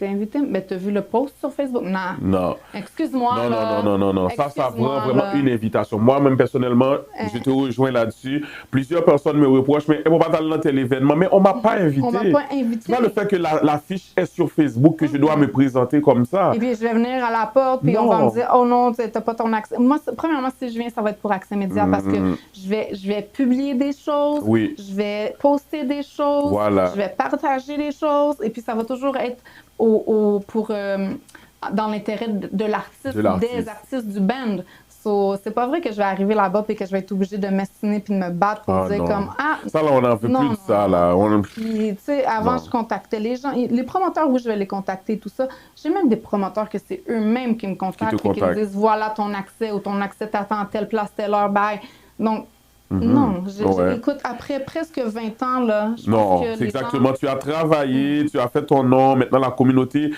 S2: invité? Mais t'as vu le post sur Facebook? Non. Excuse-moi.
S1: Non. Ça prend vraiment une invitation. Moi-même, personnellement, je te rejoins là-dessus. Plusieurs personnes me reprochent, mais on va pas aller dans tel événement, mais on m'a pas invité.
S2: On m'a pas invité.
S1: C'est pas le fait que l'affiche est sur Facebook que je dois me présenter comme ça.
S2: Et puis, je vais venir à la porte, puis on va me dire, oh non, t'as pas ton accès. Moi, premièrement, si je viens, ça va être pour Accès Média parce que je vais publier des choses, je vais poster des choses, je vais partager des choses, et puis ça va toujours être dans l'intérêt de l'artiste, des artistes du band. C'est pas vrai que je vais arriver là-bas et que je vais être obligée de m'estiner puis de me battre pour dire comme
S1: ça là on n'en fait plus de ça là.
S2: Puis tu sais avant je contactais les gens, les promoteurs oui je vais les contacter tout ça. J'ai même des promoteurs que c'est eux-mêmes qui me contactent et qui me disent voilà ton accès ou ton accès t'attend à telle place telle heure bye. Donc non, écoute, après presque 20 ans, là, je pense que
S1: c'est exactement. Tu as travaillé, tu as fait ton nom. Maintenant, la communauté,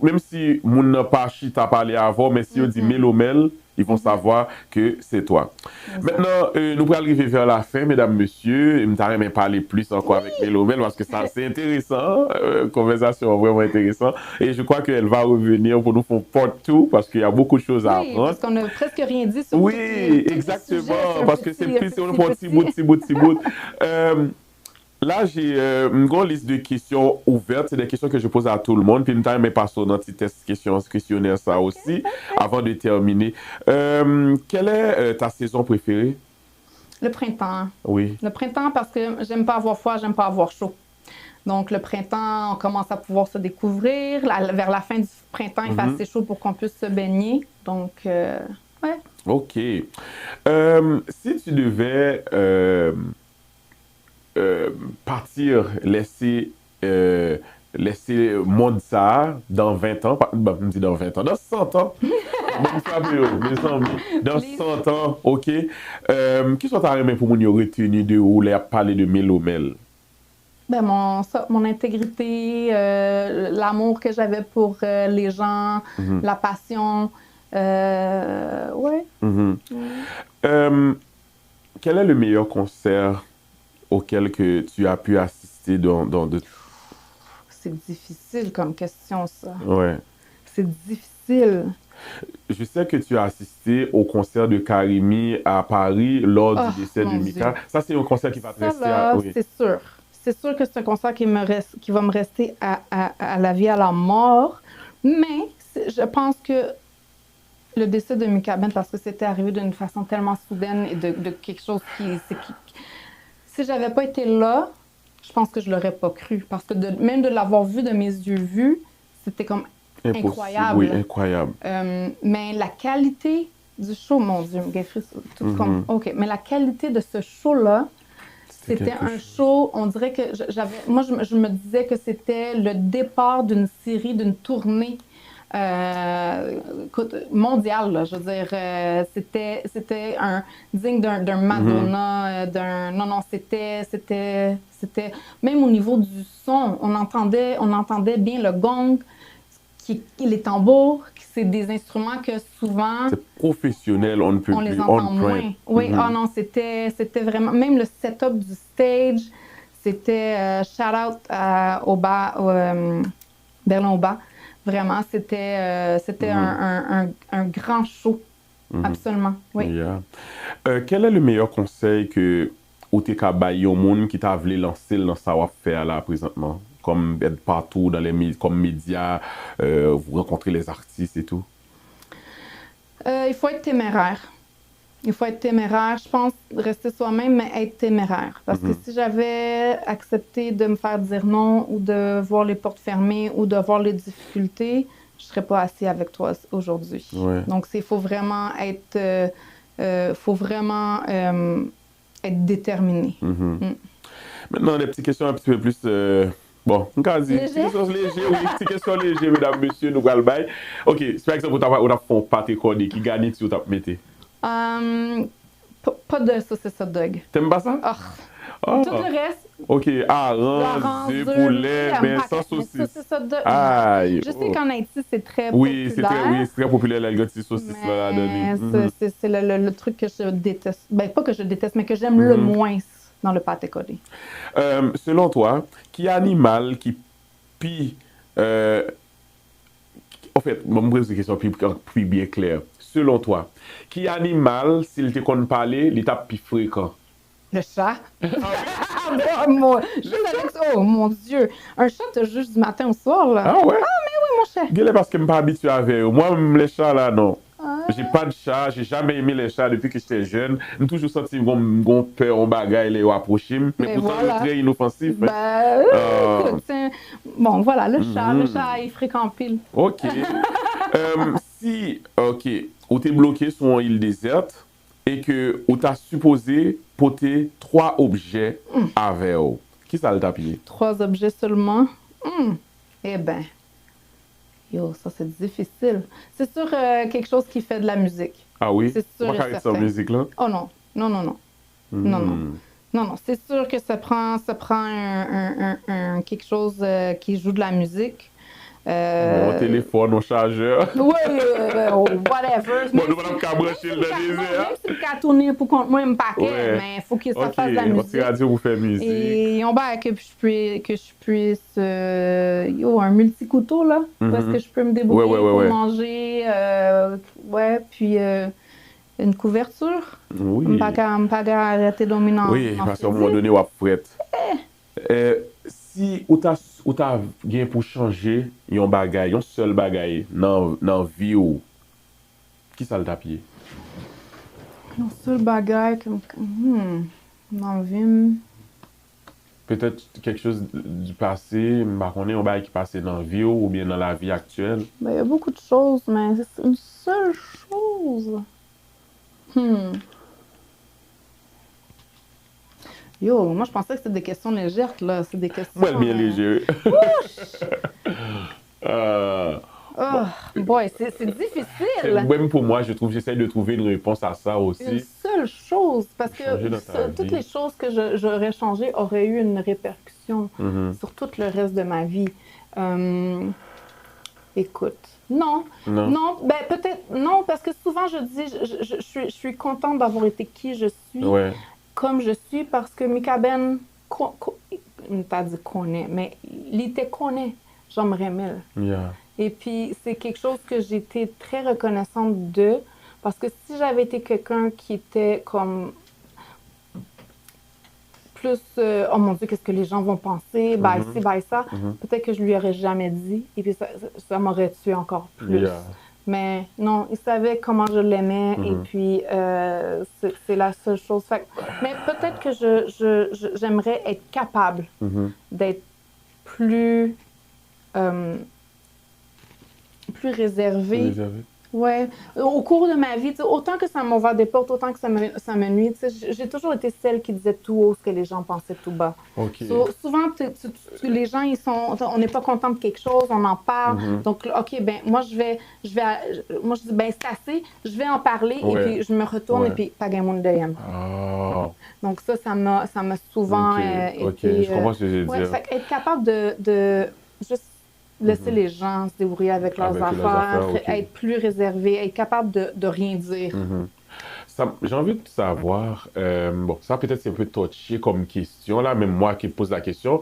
S1: même si mon n'a pas chi t'a parlé avant, mais si on dit Melomel, ils vont savoir que c'est toi. Maintenant, nous allons arriver vers la fin, mesdames, messieurs. Je ne même parler plus encore avec Mélomel parce que ça, c'est intéressant. Conversation vraiment intéressante. Et je crois qu'elle va revenir pour nous faire part 2 parce qu'il y a beaucoup de choses à apprendre.
S2: Parce qu'on n'a presque rien dit sur
S1: oui,
S2: tous
S1: exactement.
S2: les sujets,
S1: Parce que c'est plus, on prend petit bout. Là, j'ai une grande liste de questions ouvertes. C'est des questions que je pose à tout le monde. Puis, je vais passer dans petit test questionnaire ça aussi, avant de terminer. Quelle est ta saison préférée?
S2: Le printemps.
S1: Oui.
S2: Le printemps parce que j'aime pas avoir froid, j'aime pas avoir chaud. Donc, le printemps, on commence à pouvoir se découvrir. Vers la fin du printemps, il fait assez chaud pour qu'on puisse se baigner. Donc, ouais.
S1: OK. Si tu devais partir, laisser monde ça dans 20 ans, je me dis dans 20 ans, dans 100 ans, dans 100 ans, OK. Qui sont ta remède pour mon retenu de où les parler de Mélomel?
S2: Ben mon intégrité, l'amour que j'avais pour les gens, la passion, ouais.
S1: Quel est le meilleur concert auquel que tu as pu assister
S2: C'est difficile comme question, ça.
S1: Ouais.
S2: C'est difficile.
S1: Je sais que tu as assisté au concert de Karimi à Paris lors du décès de Mika. Ça, c'est un concert qui va te rester à...
S2: Oui. C'est sûr. C'est sûr que c'est un concert qui va me rester à la vie, à la mort. Mais je pense que le décès de Mika Ben, parce que c'était arrivé d'une façon tellement soudaine et de quelque chose si j'avais pas été là, je pense que je l'aurais pas cru. Parce que même de l'avoir vu de mes yeux vus, c'était comme incroyable.
S1: Oui, incroyable.
S2: Mais la qualité du show, mon Dieu, tout comme... OK, mais la qualité de ce show-là, c'était un show, on dirait que moi, je me disais que c'était le départ d'une série, d'une tournée mondiale, là, je veux dire, c'était digne d'un Madonna, non, c'était, même au niveau du son, on entendait bien le gong, les tambours, c'est des instruments que souvent...
S1: C'est professionnel, on ne peut
S2: on les entend moins. Oui, non, c'était vraiment... Même le setup du stage, c'était shout-out au bas, Berlin au bas. Vraiment, c'était un grand show. Absolument, oui.
S1: Yeah. Quel est le meilleur conseil que Oteka Baye au monde qui t'a voulu lancer dans sa faire là présentement? Comme être partout dans comme médias, vous rencontrez les artistes et tout?
S2: Il faut être téméraire. Il faut être téméraire. Je pense rester soi-même, mais être téméraire. Parce que si j'avais accepté de me faire dire non ou de voir les portes fermées ou de voir les difficultés, je ne serais pas assis avec toi aujourd'hui.
S1: Ouais.
S2: Donc, il faut vraiment être, être déterminé.
S1: Maintenant, des petites questions un petit peu plus... Bon, quasi. Petites questions légères, oui. Petites questions légères, mesdames, messieurs, nous allons le bail. OK, c'est par exemple, on a fait un pâté cordé qui gagne si on t'a mis.
S2: Pas de saucisse hot dog.
S1: T'aimes pas ça?
S2: Tout le reste.
S1: OK, hareng, poulet, mais sans saucisse.
S2: Aïe. Je sais qu'en Haïti, c'est très populaire.
S1: Oui, c'est très populaire, la gâteau saucisse là dedans.
S2: C'est le truc que je déteste. Ben, pas que je déteste, mais que j'aime le moins dans le pâté cordé.
S1: Selon toi, qui animal qui pille... En fait, je vais me poser une question plus bien claire. Selon toi, qui animal, s'il te connaît parler, l'étape plus fréquent?
S2: Le chat. Oh mon Dieu. Un chat te juge du matin au soir, là.
S1: Ah ouais?
S2: Ah, mais oui, mon chat.
S1: Gueule parce que je ne suis pas habitué avec eux. Moi, les chats, là, non. J'ai pas de chat, j'ai jamais aimé les chats depuis que j'étais jeune. J'ai toujours senti qu'on peur, on bagaille, les approcher. Mais pourtant,
S2: voilà.
S1: c'est très inoffensif.
S2: Bon, voilà, le chat, il fréquente pile.
S1: OK. OK, où tu es bloqué sur une île déserte et que où tu as supposé porter 3 objets avec eux, qui ça le t'a pillé?
S2: 3 objets seulement? Eh ben, yo, ça c'est difficile. C'est sûr quelque chose qui fait de la musique.
S1: Ah oui?
S2: C'est sûr.
S1: Pas cette musique-là?
S2: Oh non. Non, c'est sûr que ça prend quelque chose qui joue de la musique.
S1: Mon téléphone, mon chargeur.
S2: Oui, whatever.
S1: Bon, nous allons brancher le désert.
S2: Même si le tourner pour contre moi, je me paquet,
S1: Ouais.
S2: mais il faut que ça
S1: Ok,
S2: fasse de la
S1: on
S2: musique.
S1: radio pour faire musique.
S2: Et on va que je puisse un multi-couteau là, parce que je peux me débrouiller pour manger, puis une couverture.
S1: Oui.
S2: Pas qu'à arrêter dominant.
S1: Oui, parce qu'à un moment donné, on va prête. Si ou t'as bien pour changer un bagay, un seul bagay dans vie ou qui ça le tapie?
S2: Un seul bagay dans vie.
S1: Peut-être quelque chose du passé, par contre, un bagay qui passait dans la vie ou bien dans la vie actuelle.
S2: Ben, il y a beaucoup de choses, mais c'est une seule chose. Yo, moi je pensais que c'était des questions légères, là. C'est des questions.
S1: Moi, bien léger.
S2: Boy, c'est difficile.
S1: Même pour moi, j'essaie de trouver une réponse à ça aussi.
S2: Une seule chose, parce que toutes les choses que j'aurais changées auraient eu une répercussion sur tout le reste de ma vie. Écoute, non, ben peut-être non, parce que souvent je dis, je suis contente d'avoir été qui je suis, comme je suis, parce que Mika Ben, t'as dit connaît, mais il était connaît, j'aimerais mieux.
S1: Yeah.
S2: Et puis c'est quelque chose que j'étais très reconnaissante de, parce que si j'avais été quelqu'un qui était comme plus, oh mon Dieu, qu'est-ce que les gens vont penser, ci, ça, peut-être que je lui aurais jamais dit, et puis ça m'aurait tué encore plus. Yeah. Mais non, il savait comment je l'aimais, et puis c'est la seule chose. Mais peut-être que j'aimerais être capable d'être plus réservée. Ouais. Au cours de ma vie, autant que ça m'ouvre des portes, autant que ça me nuit, j'ai toujours été celle qui disait tout haut ce que les gens pensaient tout bas.
S1: Okay.
S2: Souvent, les gens, on n'est pas content de quelque chose, on en parle. Donc, OK, ben moi, je dis, ben c'est assez, je vais en parler, et puis je me retourne, et puis pas gain monde de Donc, ça m'a souvent été...
S1: je comprends ce que je veux dire.
S2: Être capable de juste laisser les gens se débrouiller avec leurs affaires, être plus réservé, être capable de rien dire.
S1: J'ai envie de savoir, ça peut-être c'est un peu touché comme question, là, même moi qui pose la question,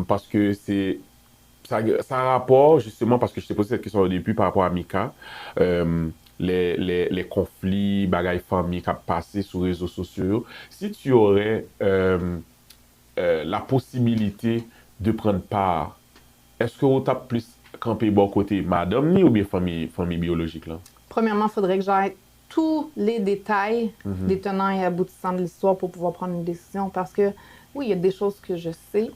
S1: parce que ça a un rapport, justement, parce que je t'ai posé cette question au début par rapport à Mika, les conflits, bagailles famille qui ont passé sur les réseaux sociaux. Si tu aurais la possibilité de prendre part, est-ce que tu as plus campé bon côté madame ni ou bien famille biologique là?
S2: Premièrement, il faudrait que j'aille tous les détails des tenants et aboutissants de l'histoire pour pouvoir prendre une décision. Parce que, oui, il y a des choses que je sais,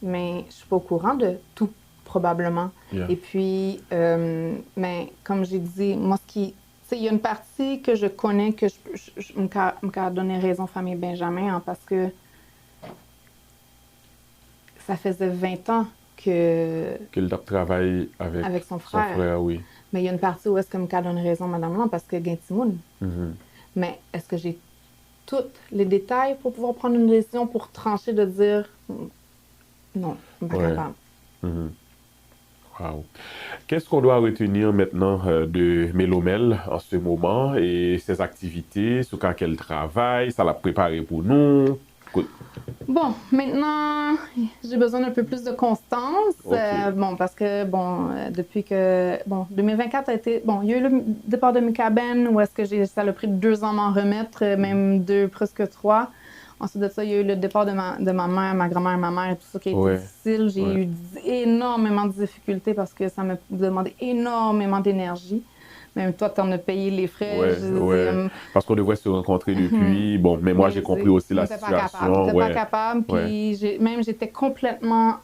S2: mais je ne suis pas au courant de tout, probablement. Yeah. Et puis, mais comme j'ai dit, moi, il y a une partie que je connais que je me donner raison, famille Benjamin, parce que ça faisait 20 ans que
S1: le doc travaille avec
S2: son frère.
S1: Oui.
S2: Mais il y a une partie où est-ce que me donne raison, madame là, parce que Gaintimoun. Mais est-ce que j'ai tous les détails pour pouvoir prendre une décision, pour trancher, de dire non, je ne suis pas capable.
S1: Wow. Qu'est-ce qu'on doit retenir maintenant de Mélomel en ce moment et ses activités, sur quand elle travaille, ça l'a préparé pour nous?
S2: Bon, maintenant, j'ai besoin d'un peu plus de constance. Parce que, depuis que... 2024 a été... il y a eu le départ de Mika Ben, où est-ce que ça a pris 2 ans m'en remettre, même 2, presque 3. Ensuite de ça, il y a eu le départ de ma mère, ma grand-mère, ma mère, et tout ça qui a été difficile. J'ai eu énormément de difficultés parce que ça m'a demandé énormément d'énergie. Même toi, tu en as payé les frais.
S1: Parce qu'on devrait se rencontrer depuis. Mais moi, j'ai compris aussi la situation.
S2: J'étais pas capable. Puis j'étais complètement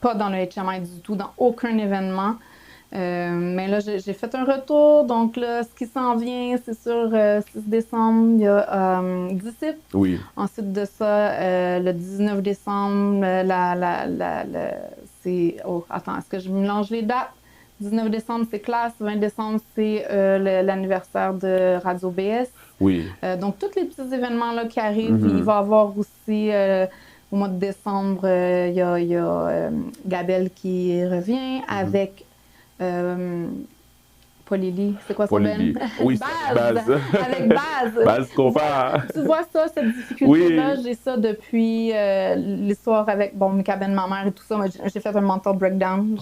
S2: pas dans le HMI du tout, dans aucun événement. Mais là, j'ai fait un retour. Donc là, ce qui s'en vient, c'est sur 6 décembre, il y a Disciple.
S1: Oui.
S2: Ensuite de ça, le 19 décembre, c'est... Oh, attends, est-ce que je mélange les dates? 19 décembre, c'est classe. 20 décembre, c'est l'anniversaire de Radio BS.
S1: Oui.
S2: Donc, tous les petits événements là, qui arrivent. Il va y avoir aussi, au mois de décembre, il y a Gabelle qui revient avec Polili, c'est quoi son
S1: Polili.
S2: band?
S1: Oui,
S2: Baz.
S1: Baz.
S2: Avec Baz.
S1: Baz Compa.
S2: Tu vois ça, cette difficulté-là,
S1: Oui.
S2: j'ai ça depuis l'histoire avec Mika Ben, ma mère et tout ça. Moi, j'ai fait un mental breakdown.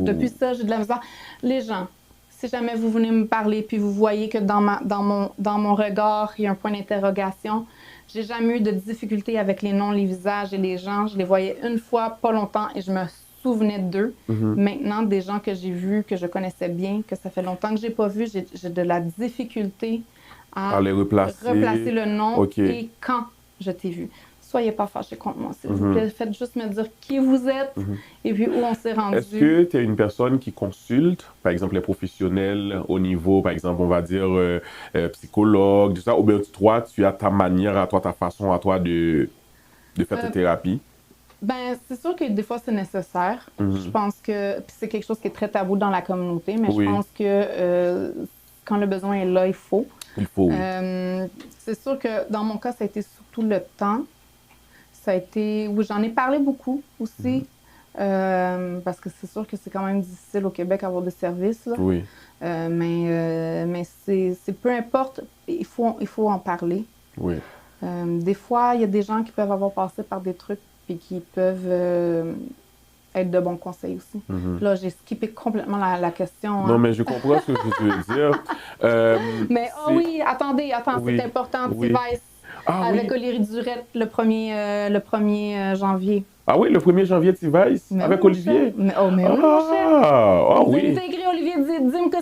S2: Depuis ça, j'ai de la misère. Les gens, si jamais vous venez me parler puis vous voyez que dans mon regard, il y a un point d'interrogation, j'ai jamais eu de difficulté avec les noms, les visages et les gens. Je les voyais une fois, pas longtemps, et je me souvenais d'eux. Maintenant, des gens que j'ai vus, que je connaissais bien, que ça fait longtemps que j'ai pas vu, j'ai de la difficulté à
S1: les replacer
S2: le nom et quand je t'ai vu. Soyez pas fâchés contre moi, s'il vous plaît. Faites juste me dire qui vous êtes et puis où on s'est rendu.
S1: Est-ce que tu es une personne qui consulte, par exemple, les professionnels au niveau, par exemple, on va dire psychologue, tout ça, ou bien toi, tu as ta manière à toi, ta façon à toi de faire ta thérapie?
S2: Ben, c'est sûr que des fois, c'est nécessaire. Je pense que c'est quelque chose qui est très tabou dans la communauté, mais je pense que quand le besoin est là, il faut.
S1: Il faut, oui.
S2: C'est sûr que dans mon cas, ça a été surtout le temps. Ça a été... Oui, j'en ai parlé beaucoup aussi, parce que c'est sûr que c'est quand même difficile au Québec d'avoir des services. Là.
S1: Oui.
S2: Mais c'est peu importe, il faut en parler.
S1: Oui.
S2: Des fois, il y a des gens qui peuvent avoir passé par des trucs et qui peuvent être de bons conseils aussi. Là, j'ai skippé complètement la question.
S1: Non, mais je comprends ce que tu veux dire.
S2: Mais oui, attendez, c'est important. T-Vice avec Olivier Durette le 1er janvier.
S1: Ah oui, le 1er janvier, T-Vice avec Olivier?
S2: Mais oui,
S1: oui.
S2: Intégré, Olivier, dis-moi que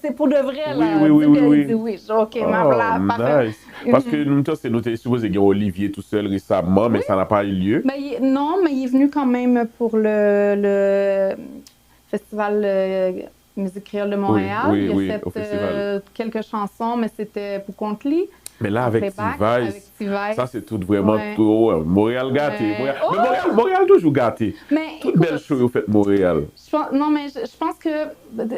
S2: c'est pour de vrai, là.
S1: Oui.
S2: OK, ma place, parfait.
S1: Nice. Parce que nous, c'est noté supposé qu'il y a Olivier tout seul récemment, mais ça n'a pas eu lieu.
S2: Non, mais il est venu quand même pour le festival Musique créole de Montréal. Il a fait quelques chansons, mais c'était pour Contely.
S1: Mais là, avec T-Vice, ça c'est tout vraiment tout. Montréal gâté. Mais Montréal toujours gâté. Toute belle chose au fait Montréal.
S2: Je pense que,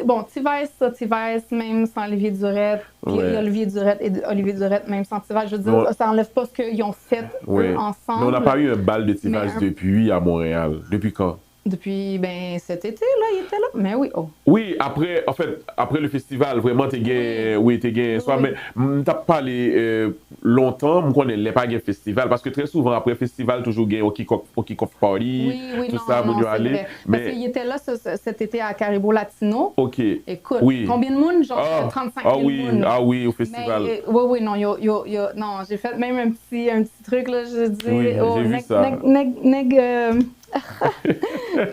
S2: bon, T-Vice, même sans Olivier Durette, puis Olivier Durette, même sans T-Vice, je veux dire, ça n'enlève pas ce qu'ils ont fait eux, ensemble.
S1: Mais on n'a pas eu un bal de T-Vice depuis à Montréal. Depuis quand?
S2: Depuis cet été, là, il était là. Mais oui,
S1: Oui, après le festival, vraiment, t'es gagné, mais t'as parlé longtemps, on connaît pas gagné festival, parce que très souvent, après le festival, toujours gagné au kick-off party, tout ça, on y aller.
S2: Parce qu'il était là cet été à Caribou Latino.
S1: OK.
S2: Écoute, combien de monde? Genre 35 000 monde.
S1: Ah oui, au festival.
S2: Oui, non, non, j'ai fait même un petit truc, là, je dis,
S1: j'ai vu ça.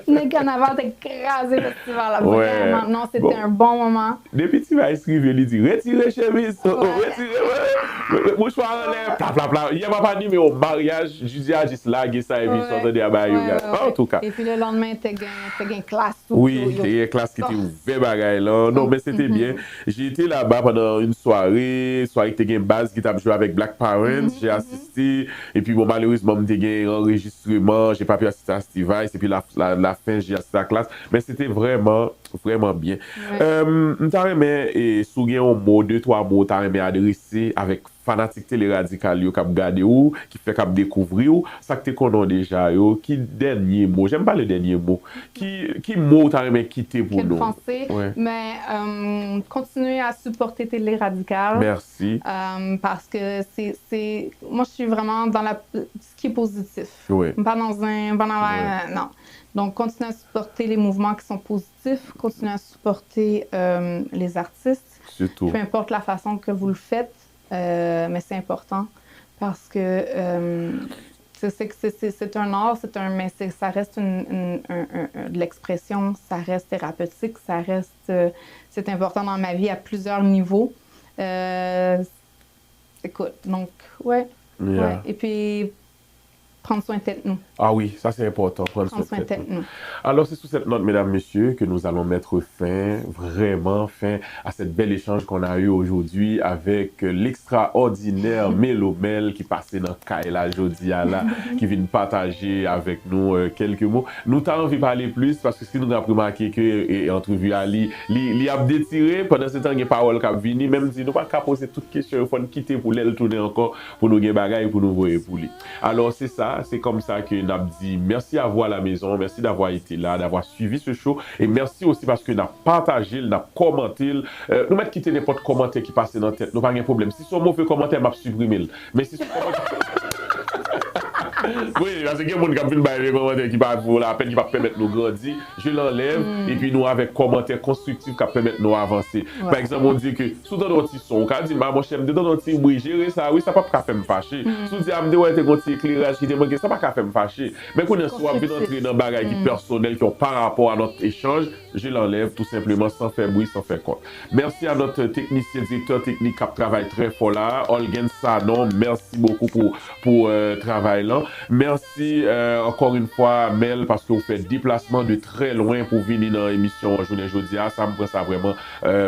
S2: Neg Carnaval t'es écrasé le festival là, vraiment. Non, c'était un bon moment.
S1: Depuis tu vas écrire, il dit retirez chemise, retirez, moi je suis en l'air, pla. Il n'y a pas de numéro mariage, je dis à juste là, ça et puis sortir des abayos. En tout cas.
S2: Et puis le lendemain, t'as gagné classe.
S1: Oui, t'as une classe qui était ouverte bagaille là. Non, mais c'était bien. J'ai été là-bas pendant une soirée que t'as gagné base qui t'a joué avec Black Parents, j'ai assisté. Et puis bon, malheureusement, t'as gagné enregistrement, j'ai pas pu assister à T-Vice, et puis la fin, j'ai assisté à la classe. Mais c'était vraiment bien. T'as aimé, souvenir un mot, 2-3 mots, t'as aimé adresser avec fanatique télé-radical yo k'ap gade ou, qui fait k'ap découvrir ou, ça que t'es connais déjà yo, qui dernier mot, j'aime pas le dernier mot, qui mot t'as aimé quitter pour nous?
S2: Mais continuer à supporter télé-radical.
S1: Merci.
S2: Parce que c'est moi je suis vraiment dans ce qui est positif. Pas dans un bon envers, non. Donc, continuez à supporter les mouvements qui sont positifs, continuez à supporter les artistes.
S1: Surtout.
S2: Peu importe la façon que vous le faites, mais c'est important parce que c'est un art, mais ça reste de l'expression, ça reste thérapeutique, ça reste... c'est important dans ma vie à plusieurs niveaux. Écoute, donc, ouais. Et puis... prendre soin de nous.
S1: Ah oui, ça c'est important, prendre soin de nous. Alors c'est sous cette note, mesdames, messieurs, que nous allons mettre vraiment fin à cette belle échange qu'on a eu aujourd'hui avec l'extraordinaire Mélomel qui passait dans Kaila Jodia là, qui vient partager avec nous quelques mots. Nous t'avons envie de parler plus parce que si nous avons remarqué que l'entrevue Ali, il a détiré pendant ce temps que parole qui venu, même si nous pas qu'à poser toutes questions, il faut quitter pour l'aile tourner encore pour nous gagner bagaille pour nous voir pour lui. Alors c'est ça. là, c'est comme ça que nous avons dit merci à vous à la maison, merci d'avoir été là, d'avoir suivi ce show, et merci aussi parce que nous avons partagé, nous avons commenté, nous mettons quitter n'importe commentaire qui passe dans la tête, nous pas de problème. Si c'est un mauvais commentaire, je vais supprimer. Mais si c'est oui, parce qu'il y a des gens qui ont fait des commentaires qui ne la peine, qui va permettre de nous grandir. Je l'enlève et puis nous avec commentaires constructifs qui permettent de nous avancer. Ouais. Par exemple, on dit que sous dans notre son, on dit, mon cher, dans notre oui, gérer ça, oui, ça ne peut pas faire me fâcher. Sous dit, ouais, t'es un petit éclairage qui te manque, ça ne peut pas faire me fâcher. Mais quand on soit bien entrer dans des bagages personnels qui ont par rapport à notre échange, je l'enlève tout simplement sans faire bruit, sans faire quoi. Merci à notre technicien, directeur technique qui travaille très fort là, Olgen Sanon, merci beaucoup pour travail là. Merci encore une fois, Mel, parce que vous faites déplacement de très loin pour venir dans l'émission Journée Jodia. Ça me prend ça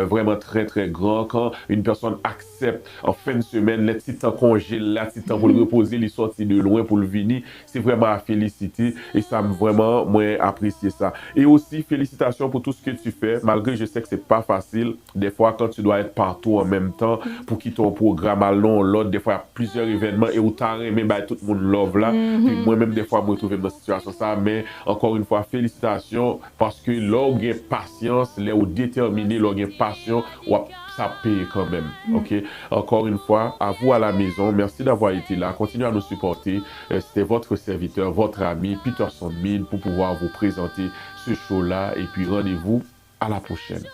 S1: vraiment très, très grand. Quand une personne accepte en fin de semaine, les petits temps congé, les petits temps pour le reposer, les sorties de loin pour le venir, c'est vraiment à féliciter et ça me vraiment, moi, apprécier ça. Et aussi, félicitations pour tout ce que tu fais, malgré je sais que c'est pas facile. Des fois, quand tu dois être partout en même temps pour quitter ton programme à l'autre, des fois, il y a plusieurs événements et où t'as même tout le monde love là. Puis moi-même, des fois, je me retrouve dans cette situation ça, mais encore une fois, félicitations parce que là, on a patience, là, on déterminé, là, on a passion, ça paye quand même. Ok. Encore une fois, à vous à la maison, merci d'avoir été là. Continuez à nous supporter. C'était votre serviteur, votre ami, Peterson Mid, pour pouvoir vous présenter ce show-là. Et puis, rendez-vous à la prochaine.